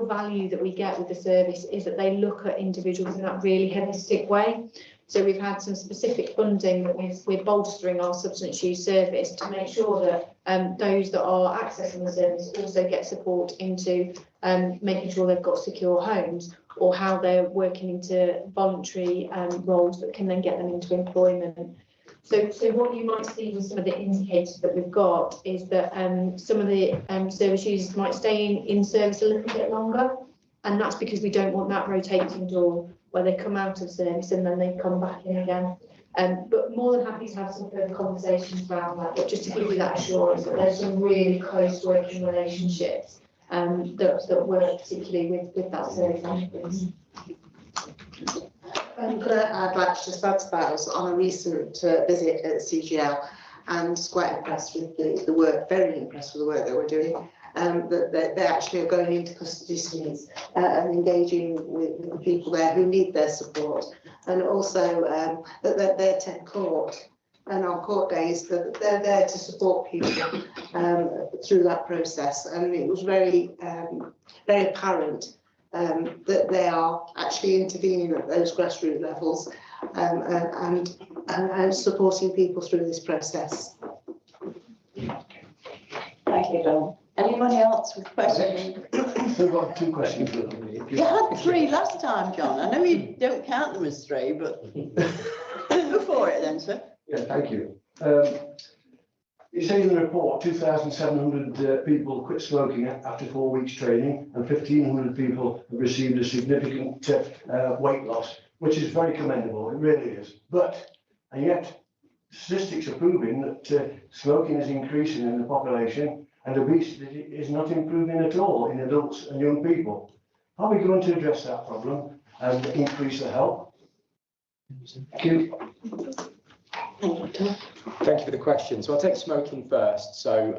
value that we get with the service is that they look at individuals in that really holistic way. So we've had some specific funding that we're bolstering our substance use service to make sure that those that are accessing the service also get support into making sure they've got secure homes, or how they're working into voluntary roles that can then get them into employment. So what you might see with some of the indicators that we've got is that some of the service users might stay in service a little bit longer, and that's because we don't want that rotating door where they come out of service and then they come back in again. But more than happy to have some further conversations around that, but just to give you that assurance that there's some really close working relationships that work particularly with that service. I'd like to just add to that. I was on a recent visit at CGL and was quite impressed with the work, very impressed with the work that we're doing. That they actually are going into custody suites and engaging with the people there who need their support, and also that they attend court, and on court days that they're there to support people through that process. And it was very apparent that they are actually intervening at those grassroots levels and supporting people through this process. Thank you, Dawn. Anyone else with questions? We've got 2 questions. You had 3 last time, John. I know you don't count them as 3, but go for it then, sir. Yeah, thank you. You say in the report 2,700 people quit smoking after 4 weeks training, and 1,500 people have received a significant weight loss, which is very commendable. It really is. And yet, statistics are proving that smoking is increasing in the population, and obesity is not improving at all in adults and young people. Are we going to address that problem and increase the help? Thank you. Thank you for the question. So I'll take smoking first. So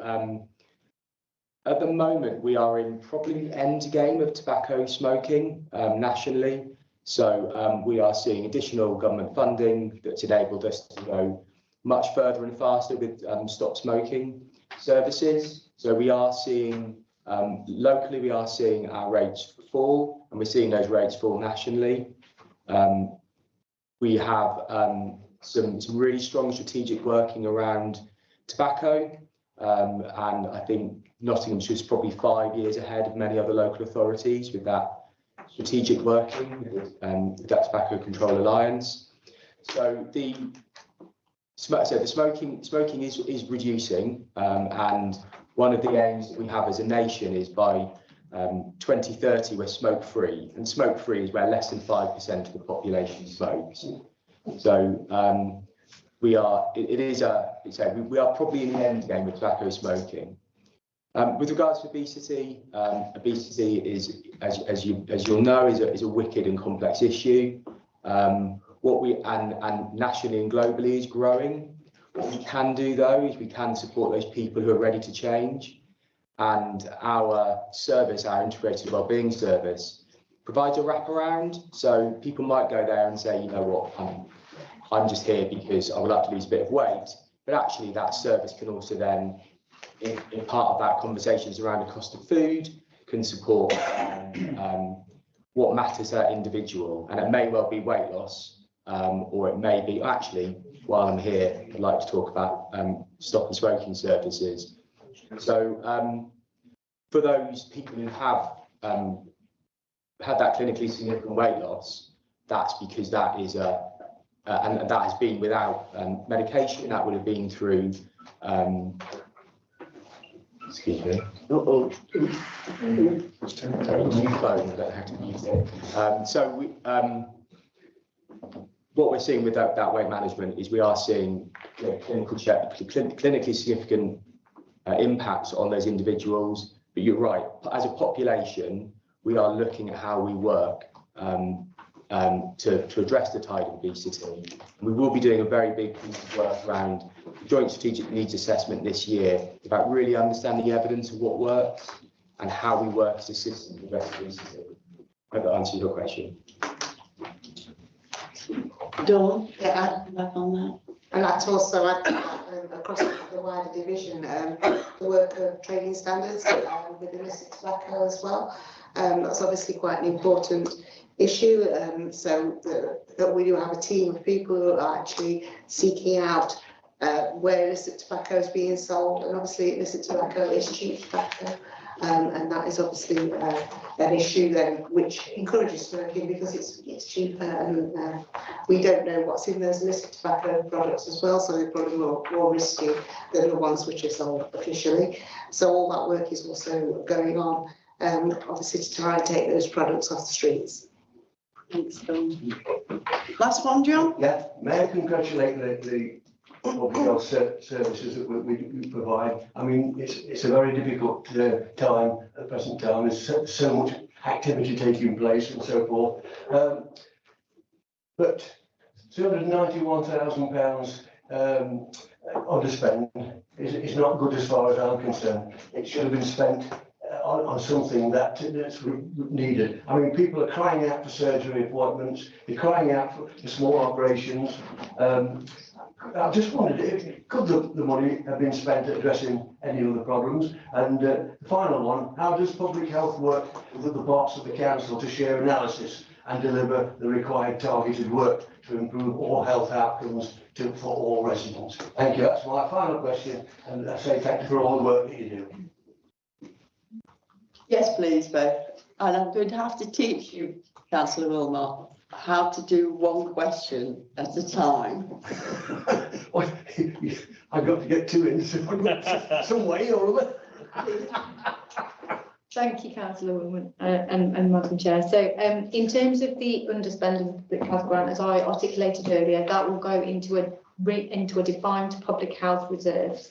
at the moment, we are in probably the end game of tobacco smoking nationally. So we are seeing additional government funding that's enabled us to go much further and faster with stop smoking services. So we are seeing, locally, we are seeing our rates fall, and we're seeing those rates fall nationally. We have some really strong strategic working around tobacco, and I think Nottinghamshire's probably 5 years ahead of many other local authorities with that strategic working with that Tobacco Control Alliance. So the smoking is reducing, and one of the aims that we have as a nation is by 2030 we're smoke free, and smoke free is where less than 5% of the population smokes. So we are probably in the end game with tobacco smoking. With regards to obesity, obesity is, as you'll know, is a wicked and complex issue. What we and nationally and globally is growing. What we can do though is we can support those people who are ready to change, and our service, our integrated wellbeing service, provides a wraparound. So people might go there and say, you know what, I'm just here because I would like to lose a bit of weight, but actually that service can also then, in part of that conversations around the cost of food, can support what matters to that individual. And it may well be weight loss, or it may be, actually, while I'm here, I'd like to talk about stop and smoking services. So for those people who have had that clinically significant weight loss, that's because that is and that has been without medication. That would have been through excuse me. New phone, I don't have to use it. So what we're seeing with that weight management is we are seeing clinically significant impacts on those individuals. But you're right, as a population, we are looking at how we work to address the tide of obesity. We will be doing a very big piece of work around joint strategic needs assessment this year about really understanding the evidence of what works and how we work as a system to address obesity. I hope that answers your question. Dawn, yeah, back on that. And that's also across the wider division, the work of trading standards with illicit tobacco as well. That's obviously quite an important issue. So that we do have a team of people who are actually seeking out where illicit tobacco is being sold, and obviously illicit tobacco is cheap tobacco. And that is obviously an issue then which encourages smoking because it's cheaper, and we don't know what's in those illicit tobacco products as well, so they're probably more risky than the ones which are sold officially. So all that work is also going on, obviously to try and take those products off the streets. Thanks, Dawn. Last one, John? Yeah, may I congratulate the public health services that we provide. I mean, it's a very difficult time at the present time. There's so much activity taking place and so forth. But £291,000 underspend is not good as far as I'm concerned. It should have been spent on something that's needed. I mean, people are crying out for surgery appointments. They're crying out for small operations. I just wondered, could the money have been spent addressing any other problems? And the final one, how does public health work with the parts of the council to share analysis and deliver the required targeted work to improve all health outcomes for all residents? Thank you. That's my final question, and I say thank you for all the work that you do. Yes, please, both. And I'm going to have to teach you, Councillor Wilmot, how to do one question at a time. I've got to get two in some way or other. Thank you, Councillor Wilmot and Madam Chair. So in terms of the underspending of the health grant, as I articulated earlier, that will go into a defined public health reserves.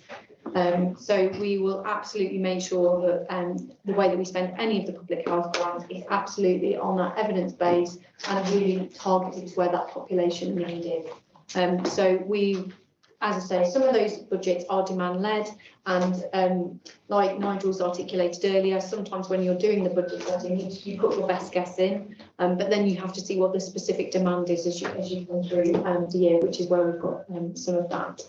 So we will absolutely make sure that the way that we spend any of the public health grants is absolutely on that evidence base and really targeted to where that population need is. So we, as I say, some of those budgets are demand led, and like Nigel's articulated earlier, sometimes when you're doing the budget setting, you put your best guess in, but then you have to see what the specific demand is as you come through the year, which is where we've got some of that.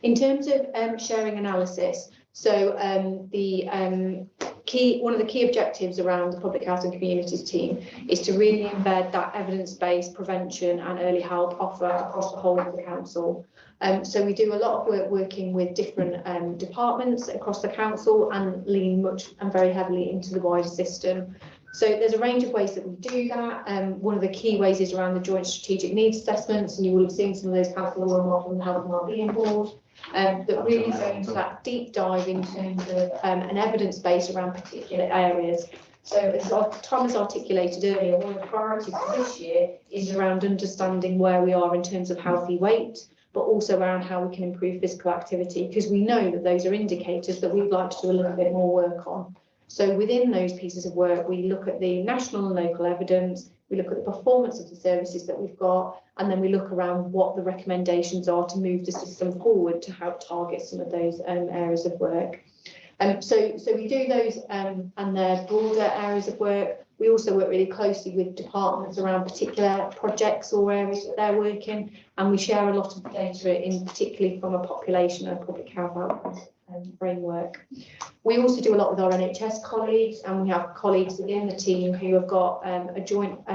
In terms of sharing analysis, so one of the key objectives around the Public Health and Communities team is to really embed that evidence-based prevention and early health offer across the whole of the council. So we do a lot of work working with different departments across the council and lean much and very heavily into the wider system. So there's a range of ways that we do that. One of the key ways is around the joint strategic needs assessments, and you will have seen some of those Councillor Wilmot from the Health and Wellbeing Board. That really go into that deep dive in terms of an evidence base around particular areas. So as Tom has articulated earlier, one of the priorities for this year is around understanding where we are in terms of healthy weight, but also around how we can improve physical activity, because we know that those are indicators that we'd like to do a little bit more work on. So within those pieces of work, we look at the national and local evidence, we look at the performance of the services that we've got, and then we look around what the recommendations are to move the system forward to help target some of those areas of work. So we do those and they're broader areas of work. We also work really closely with departments around particular projects or areas that they're working, and we share a lot of data, in particularly from a population and public health outcomes framework. We also do a lot with our NHS colleagues, and we have colleagues within the team who have got a joint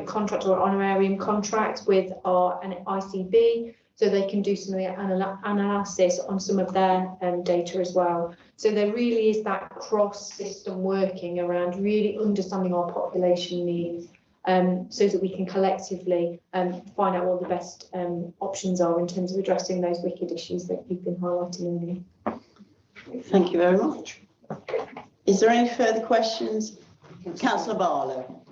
contract or honorarium contract with our ICB, so they can do some of the analysis on some of their data as well. So there really is that cross-system working around really understanding our population needs, so that we can collectively find out what the best options are in terms of addressing those wicked issues that you've been highlighting earlier. Thank you very much. Is there any further questions? Councillor Barlow.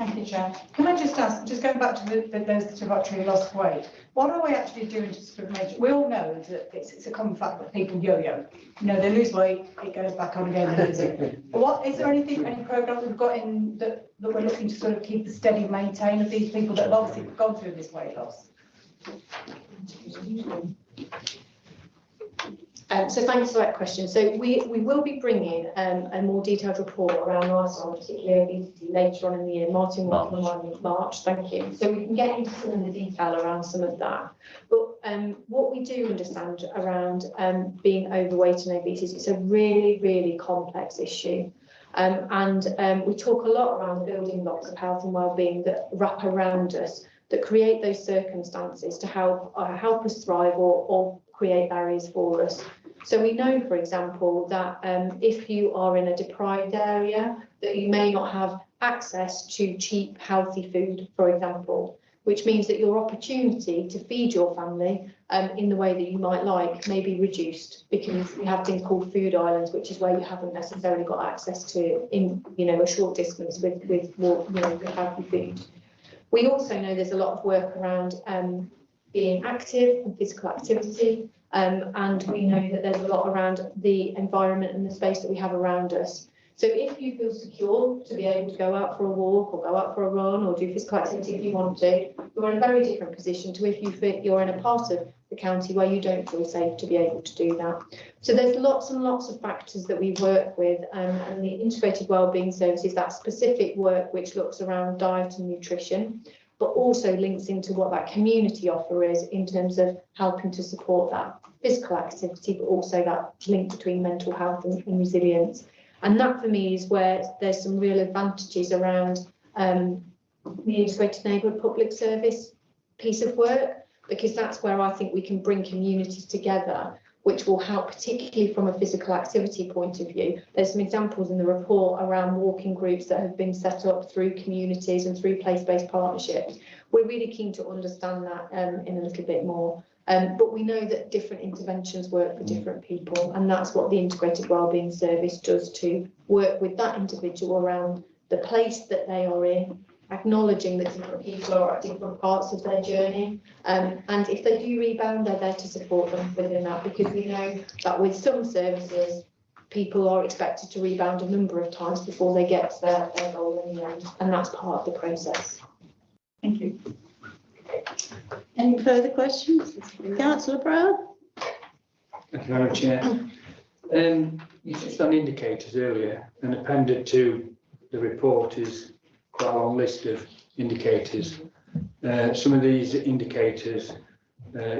Thank you, Chair. Can I just ask, just going back to those that have actually lost weight, what are we actually doing to sort of make, we all know that it's a common fact that people yo-yo. You know, they lose weight, it goes back on again, they lose it. But what, is there anything, any programme we've got in that we're looking to sort of keep the steady maintain of these people that have obviously gone through this weight loss? So thanks for that question. So we will be bringing a more detailed report around lifestyle, particularly obesity, later on in the year. Martin will remind me, March, thank you. So we can get into some of the detail around some of that. But what we do understand around being overweight and obesity, it's a really, really complex issue. And we talk a lot around the building blocks of health and wellbeing that wrap around us, that create those circumstances to help us thrive or create barriers for us. So we know, for example, that if you are in a deprived area, that you may not have access to cheap, healthy food, for example, which means that your opportunity to feed your family in the way that you might like may be reduced, because we have things called food islands, which is where you haven't necessarily got access to in a short distance with more healthy food. We also know there's a lot of work around being active and physical activity. And we know that there's a lot around the environment and the space that we have around us. So if you feel secure to be able to go out for a walk or go out for a run or do physical activity if you want to, you're in a very different position to if you feel you're in a part of the county where you don't feel safe to be able to do that. So there's lots and lots of factors that we work with, and the integrated wellbeing services, that specific work which looks around diet and nutrition, but also links into what that community offer is in terms of helping to support that physical activity, but also that link between mental health and resilience. And that for me is where there's some real advantages around the integrated neighbourhood public service piece of work, because that's where I think we can bring communities together, which will help, particularly from a physical activity point of view. There's some examples in the report around walking groups that have been set up through communities and through place-based partnerships. We're really keen to understand that in a little bit more. But we know that different interventions work for different people, and that's what the integrated wellbeing service does, to work with that individual around the place that they are in, acknowledging that different people are at different parts of their journey. And if they do rebound, they're there to support them within that, because we know that with some services, people are expected to rebound a number of times before they get to their goal in the end, and that's part of the process. Thank you. Any further questions? Councillor Brown? Thank you, Madam Chair. You touched on indicators earlier, and appended to the report is quite a long list of indicators. Some of these indicators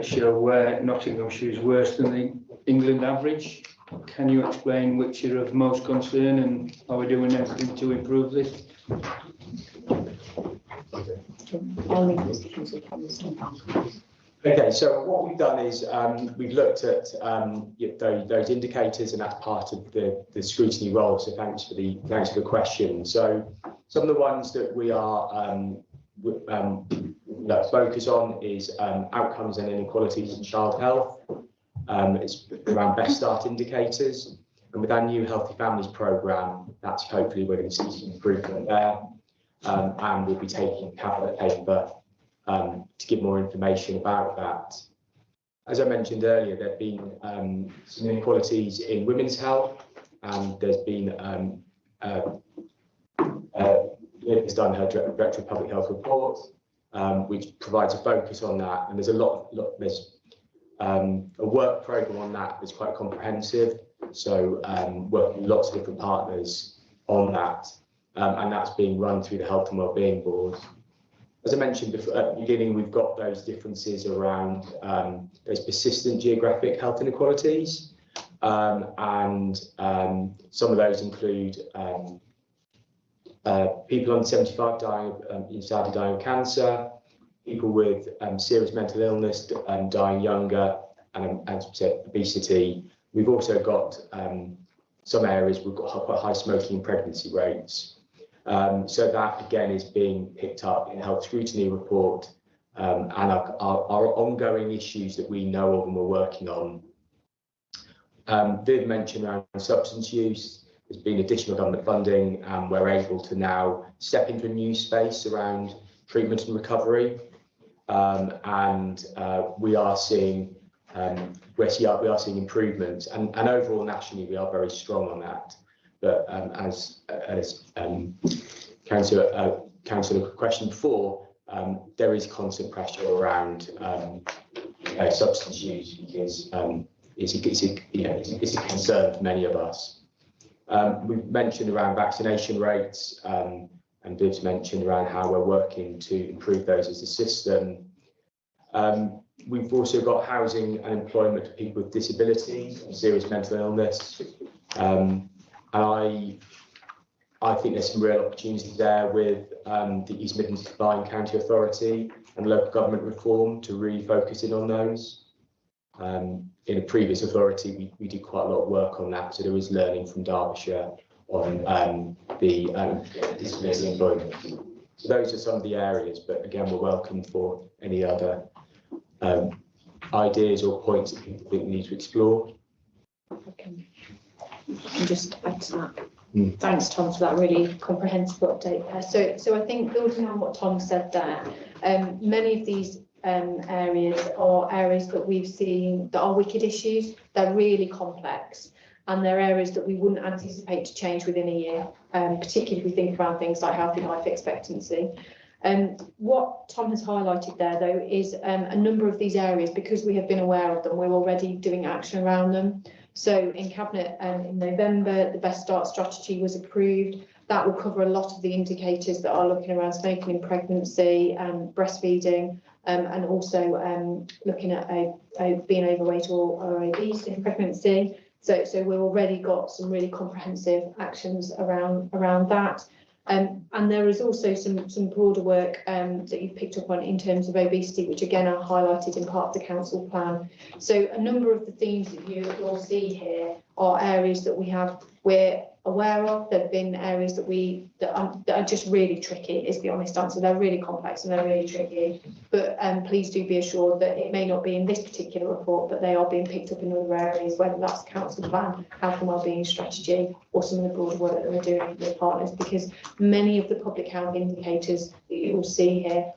show where Nottinghamshire is worse than the England average. Can you explain which are of most concern, and are we doing anything to improve this? Okay, so what we've done is we've looked at those indicators, and that's part of the scrutiny role. So thanks for the question. So some of the ones that we are focus on is outcomes and inequalities in child health. It's around best start indicators, and with our new Healthy Families programme, that's hopefully we're going to see some improvement there. And we'll be taking cabinet paper to give more information about that. As I mentioned earlier, there have been some inequalities in women's health, and there's been Liz done her Director of Public Health report, which provides a focus on that, and there's a work programme on that that's quite comprehensive, so working with lots of different partners on that. And that's being run through the Health and Wellbeing Board. As I mentioned before, at the beginning, we've got those differences around those persistent geographic health inequalities, and some of those include people under 75 sadly dying of cancer, people with serious mental illness dying younger, and as we said, obesity. We've also got some areas we've got quite high smoking and pregnancy rates. So that again is being picked up in the Health Scrutiny report, and our ongoing issues that we know of and we're working on. Viv mentioned around substance use. there's been additional government funding, and we're able to now step into a new space around treatment and recovery. We are seeing improvements, and overall nationally we are very strong on that. But as Councillor questioned before, there is constant pressure around substance use because it's a concern for many of us. We've mentioned around vaccination rates, and Viv's mentioned around how we're working to improve those as a system. We've also got housing and employment for people with disabilities and serious mental illness. I think there's some real opportunities there with the East Midlands Combined County Authority and local government reform to really focus in on those. In a previous authority, we did quite a lot of work on that, so there is learning from Derbyshire on the disability employment. So those are some of the areas, but again, we're welcome for any other ideas or points that people think we need to explore. I can just add to that. Thanks, Tom, for that really comprehensive update there. So I think building on what Tom said there, many of these areas are areas that we've seen that are wicked issues. They're really complex, and they're areas that we wouldn't anticipate to change within a year, particularly if we think around things like healthy life expectancy. What Tom has highlighted there, though, is a number of these areas, because we have been aware of them, we're already doing action around them. So in Cabinet in November, the Best Start strategy was approved. That will cover a lot of the indicators that are looking around smoking in pregnancy, breastfeeding, and also looking at being overweight or obese in pregnancy. So we've already got some really comprehensive actions around that. And there is also some broader work that you've picked up on in terms of obesity, which again are highlighted in part of the council plan. So a number of the themes that you'll see here are areas that we're aware of. There have been areas that are just really tricky, is the honest answer. They're really complex and they're really tricky. But please do be assured that it may not be in this particular report, but they are being picked up in other areas, whether that's council plan, health and wellbeing strategy, or some of the broader work that we're doing with partners, because many of the public health indicators that you will see here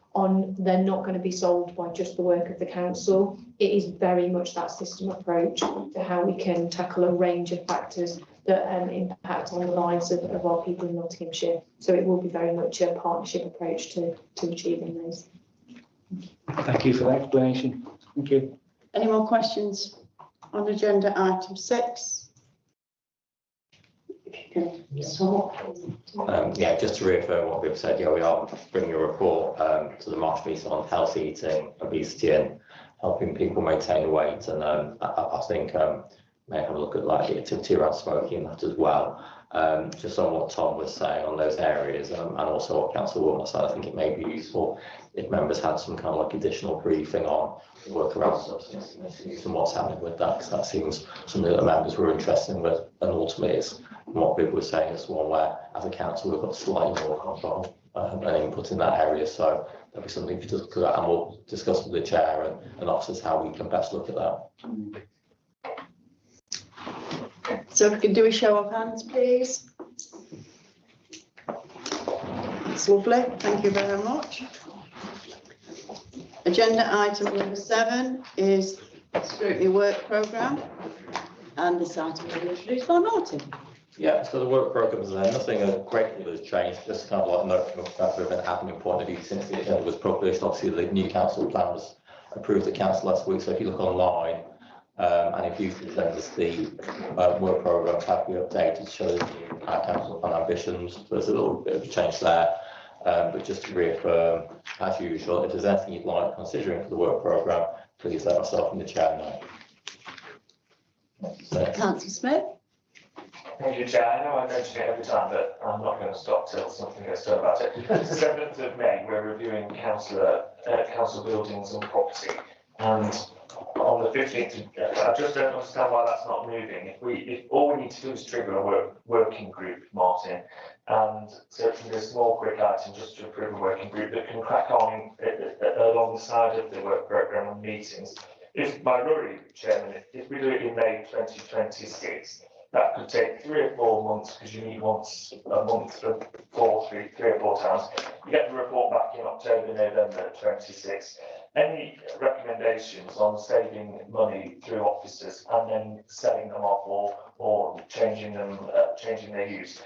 they're not going to be solved by just the work of the council. It is very much that system approach to how we can tackle a range of factors that impact on the lives of our people in Nottinghamshire. So it will be very much a partnership approach to achieving those. Thank you for that explanation. Thank you. Any more questions on agenda item 6? Yeah, just to reaffirm what we've said, we are bringing a report to the March meeting on health eating, obesity, and helping people maintain weight. And I think may have a look at like the activity around smoking that as well. Just on what Tom was saying on those areas, and also what Councillor Wilmot said, I think it may be useful if members had some kind of like additional briefing on the work around substance misuse and what's happening with that, because that seems something that the members were interested in, with, and ultimately is what people were saying is one where, as a council, we've got slightly more control and input in that area. So there'll be something to look at, and we'll discuss with the chair and officers how we can best look at that. So if we can do a show of hands, please. That's lovely. Thank you very much. Agenda item number 7 is Scrutiny work programme, and this item will be introduced by Martin. Yeah, so the work programme is there. Nothing greatly has changed, just kind of like note from an admin point of view since the agenda was published. Obviously, the new council plan was approved at council last week, so if you look online, and if you send us the work programme have been updated to show the new council plan ambitions. So there's a little bit of a change there, but just to reaffirm, as usual, if there's anything you'd like considering for the work programme, please let myself and the chair know. So. Councillor Smith. Thank you, Chair. I know I mention it every time, but I'm not going to stop till something gets done about it. It's the 7th of May, we're reviewing council buildings and property, and on the 15th, I just don't understand why that's not moving. If all we need to do is trigger a working group, Martin, and so it can be a small, quick item just to approve a working group that can crack on alongside of the work programme and meetings. If my worry, Chairman, if we do it in May 2026, that could take 3 or 4 months because you meet once a month for 3 or 4 times. You get the report back in October, November 26. Any recommendations on saving money through officers and then selling them off or changing them, changing their use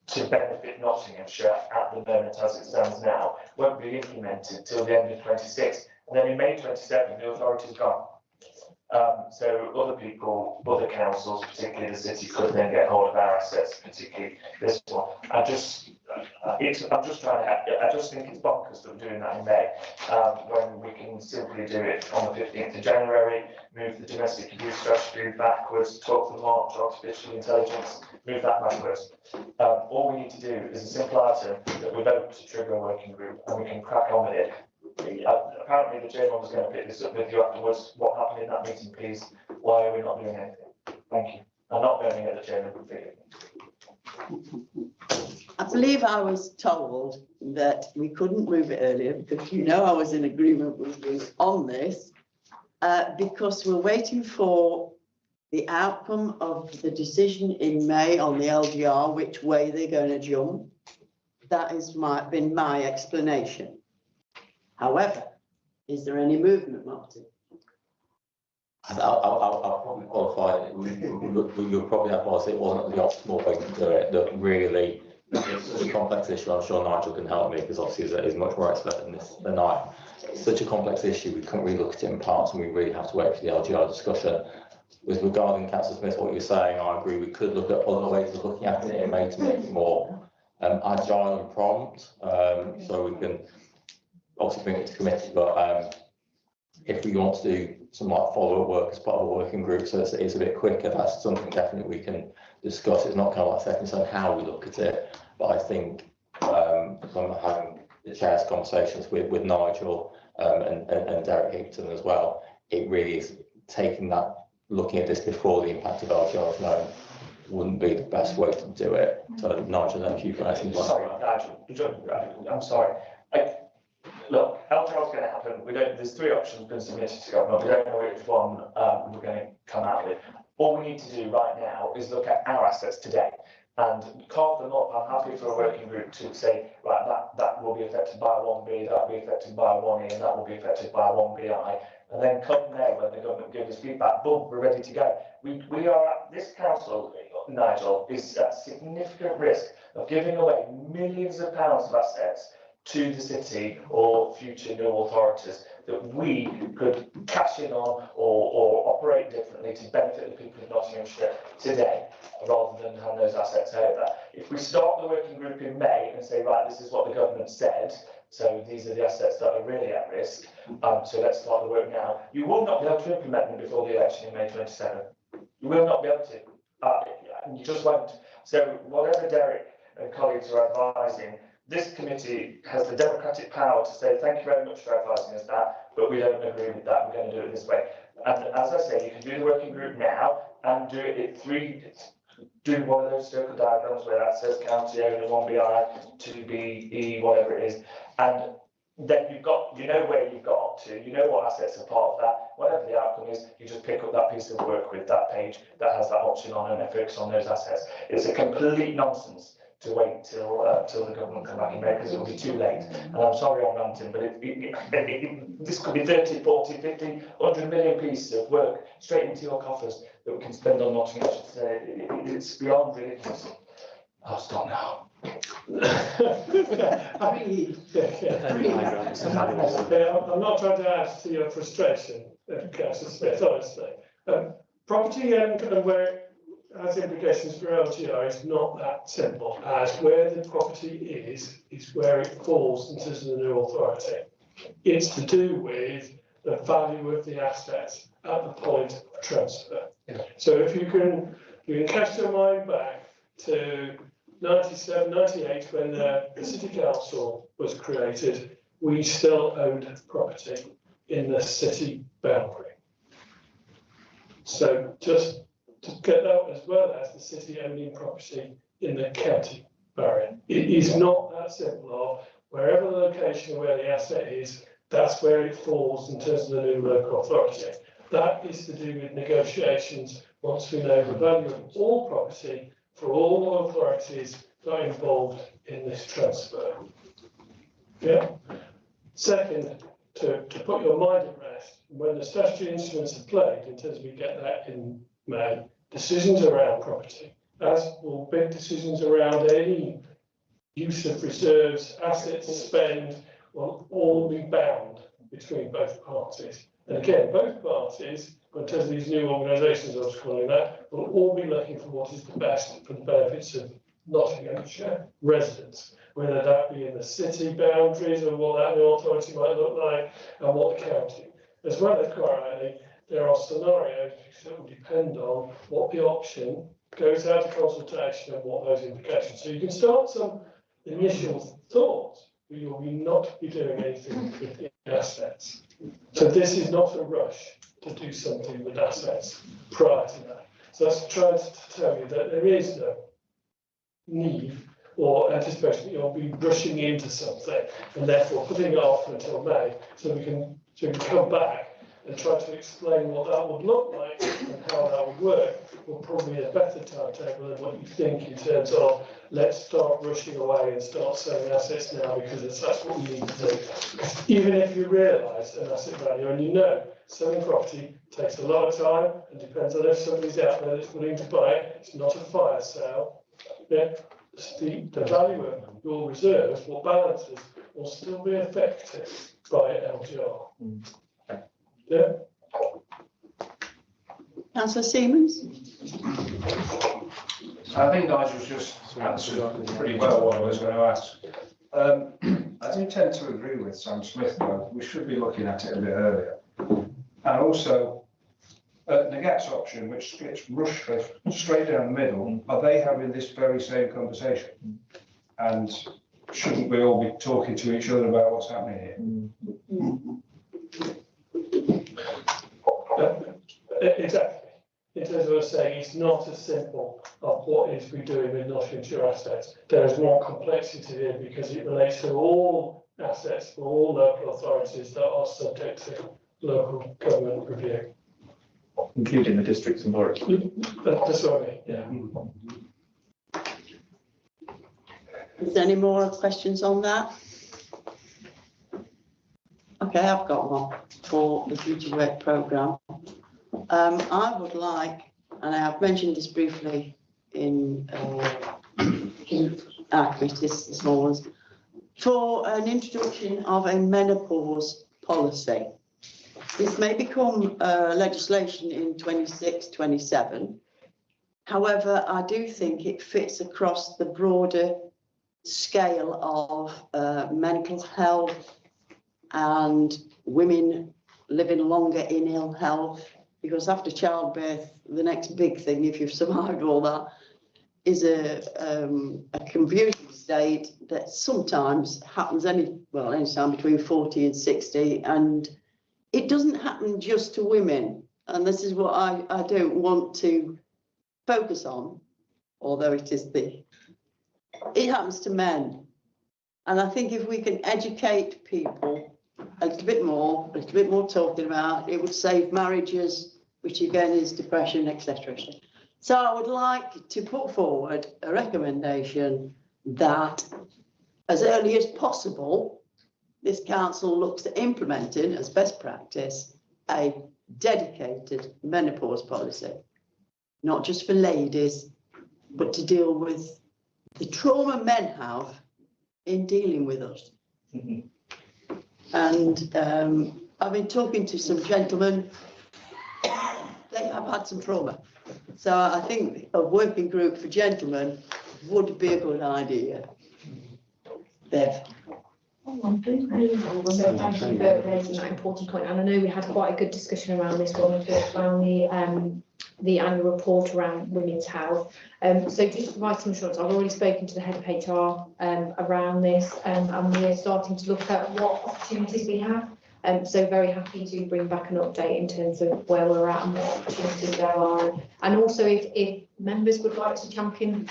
to benefit Nottinghamshire at the moment as it stands now won't be implemented till the end of 26. And then in May 27, the authority's gone. So other people, other councils, particularly the city, could then get hold of our assets, particularly this one. I just think it's bonkers that we're doing that in May, when we can simply do it on the 15th of January, move the domestic abuse strategy backwards, talk the march artificial intelligence, move that backwards. All we need to do is a simple item that we vote to trigger a working group and we can crack on with it. Apparently the chairman was going to pick this up with you afterwards. What happened in that meeting, please? Why are we not doing anything? Thank you. I'm not going at the chairman. I believe I was told that we couldn't move it earlier because I was in agreement with you on this because we're waiting for the outcome of the decision in May on the LGR, which way they're going to jump. That has been my explanation. However, is there any movement, Martin? I'll probably qualify it. You'll probably advise it wasn't the optimal way to do it. That really, it's such a complex issue. I'm sure Nigel can help me because obviously he's much more expert in this than I. It's such a complex issue. We couldn't really look at it in parts, and we really have to wait for the LGR discussion. With regarding Councillor Smith, what you're saying, I agree. We could look at other ways of looking at it in May to make it more agile and prompt, so we can obviously bring it to committee. But if we want to do some follow-up work as part of a working group, so it's a bit quicker, that's something definitely we can discuss. It's not kind of set in stone how we look at it, but I think from having the chair's conversations with Nigel and Derek Higton as well, it really is taking that, looking at this before the impact of LGR is known, wouldn't be the best way to do it. So Nigel, if you've got anything. Sorry, Nigel, I'm sorry. Look, LGR is going to happen. There's 3 options been submitted to government. We don't know which one we're going to come out with. All we need to do right now is look at our assets today and carve them up. I'm happy for a working group to say, right, that will be affected by 1B, that will be affected by 1E, and that will be affected by 1BI. And then come there when the government gives us feedback, boom, we're ready to go. We are at this council, Nigel, is at significant risk of giving away millions of pounds of assets to the city or future new authorities that we could cash in on or operate differently to benefit the people of Nottinghamshire today, rather than hand those assets over. If we start the working group in May and say, right, this is what the government said, so these are the assets that are really at risk, so let's start the work now. You will not be able to implement them before the election in May 27. You will not be able to. You just won't. So whatever Derek and colleagues are advising, this committee has the democratic power to say, thank you very much for advising us that, but we don't agree with that, we're going to do it this way. And as I say, you can do the working group now and do it in 3, do one of those circle diagrams where that says county owner, 1BI, 2BE, whatever it is. And then you know where you've got to, you know what assets are part of that. Whatever the outcome is, you just pick up that piece of work with that page that has that option on and focus on those assets. It's a complete nonsense to wait till the government come back in May, because it will be too late. And I'm sorry I'm ranting, but this could be 30, 40, 50, 100 million pieces of work straight into your coffers that we can spend on Nottinghamshire today. It's beyond ridiculous. I'll stop now. I'm not trying to add to your frustration, Councillor Smith, honestly. Property and where it has implications for LGR is not that simple, as where the property is where it falls in terms of the new authority. It's to do with the value of the assets at the point of transfer. So if you can cast your mind back to 97, 98, when the City Council was created, we still owned property in the city boundary. So just to get that, as well as the city owning property in the county boundary. It is not that simple of wherever the location where the asset is, that's where it falls in terms of the new local authority. That is to do with negotiations once we know the value of all property for all authorities that are involved in this transfer. Yeah. Second, to put your mind at rest, when the statutory instruments are played, in terms of we get that in May, decisions around property, as will big decisions around any use of reserves, assets, spend, will all be bound between both parties. And again, both parties, in terms of these new organisations I was calling that, will all be looking for what is the best for the benefits of Nottinghamshire residents, whether that be in the city boundaries or what that new authority might look like and what the county. As well as quite rightly, there are scenarios that will depend on what the option goes out to consultation and what those implications. So you can start some initial thoughts, but you will not be doing anything with the assets. So this is not a rush to do something with assets prior to that. So that's trying to tell you that there is no need or anticipation that you'll be rushing into something and therefore putting it off until May so we can come back and try to explain what that would look like and how that would work will probably be a better timetable than what you think in terms of let's start rushing away and start selling assets now because that's what we need to do. Even if you realise an asset value and you know selling property takes a lot of time and depends on if somebody's out there that's willing to buy it, it's not a fire sale. Yeah, the value of your reserves, what balances, will still be affected by LGR. Yeah. Councillor Siemens? I think Nigel's just answered pretty well what I was going to ask. I do tend to agree with Sam Smith, though. We should be looking at it a bit earlier. And also, Nagat's option, which gets rushed straight down the middle, are they having this very same conversation? And shouldn't we all be talking to each other about what's happening here? Exactly. In terms of us saying it's not as simple of what is we doing with Nottinghamshire assets. There is more complexity here because it relates to all assets for all local authorities that are subject to local government review. Including the districts and boroughs. That's what I mean, yeah. Is there any more questions on that? Okay, I've got one for the Future Work programme. I would like, and I have mentioned this briefly in our committee this morning, for an introduction of a menopause policy. This may become legislation in 26, 27. However, I do think it fits across the broader scale of mental health and women living longer in ill health, because after childbirth, the next big thing, if you've survived all that, is a confusing state that sometimes happens anytime between 40 and 60, and it doesn't happen just to women. And this is what I don't want to focus on, although it happens to men. And I think if we can educate people a little bit more talking about, it would save marriages, which again is depression, etc. So I would like to put forward a recommendation that as early as possible, this council looks at implementing as best practice a dedicated menopause policy, not just for ladies, but to deal with the trauma men have in dealing with us. And I've been talking to some gentlemen, they have had some trauma. So I think a working group for gentlemen would be a good idea. Bev. So thank you for raising that important point, and I know we had quite a good discussion around this one around the annual report around women's health. So just to provide some assurance, I've already spoken to the head of HR around this, and we're starting to look at what opportunities we have. So very happy to bring back an update in terms of where we're at and what opportunities there are. And also if members would like to champion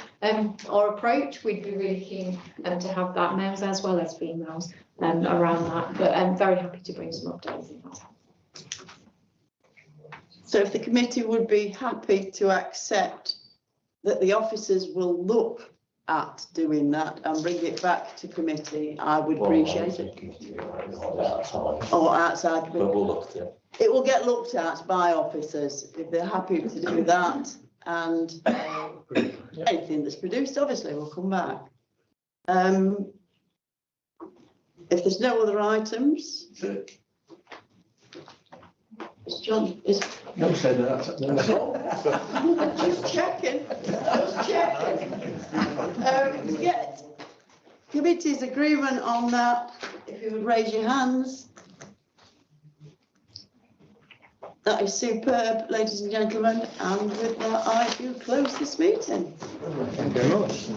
our approach, we'd be really keen to have that, males as well as females, around that. But I'm very happy to bring some updates in that. So if the committee would be happy to accept that the officers will look at doing that and bring it back to committee, I would appreciate it. Or outside committee. But we'll look at it. It will get looked at by officers if they're happy to do that, and anything that's produced obviously will come back. If there's no other items, John is. Don't say that. Just checking. Yeah, committee's agreement on that. If you would raise your hands. That is superb, ladies and gentlemen. And with that, I do close this meeting. Thank you very much.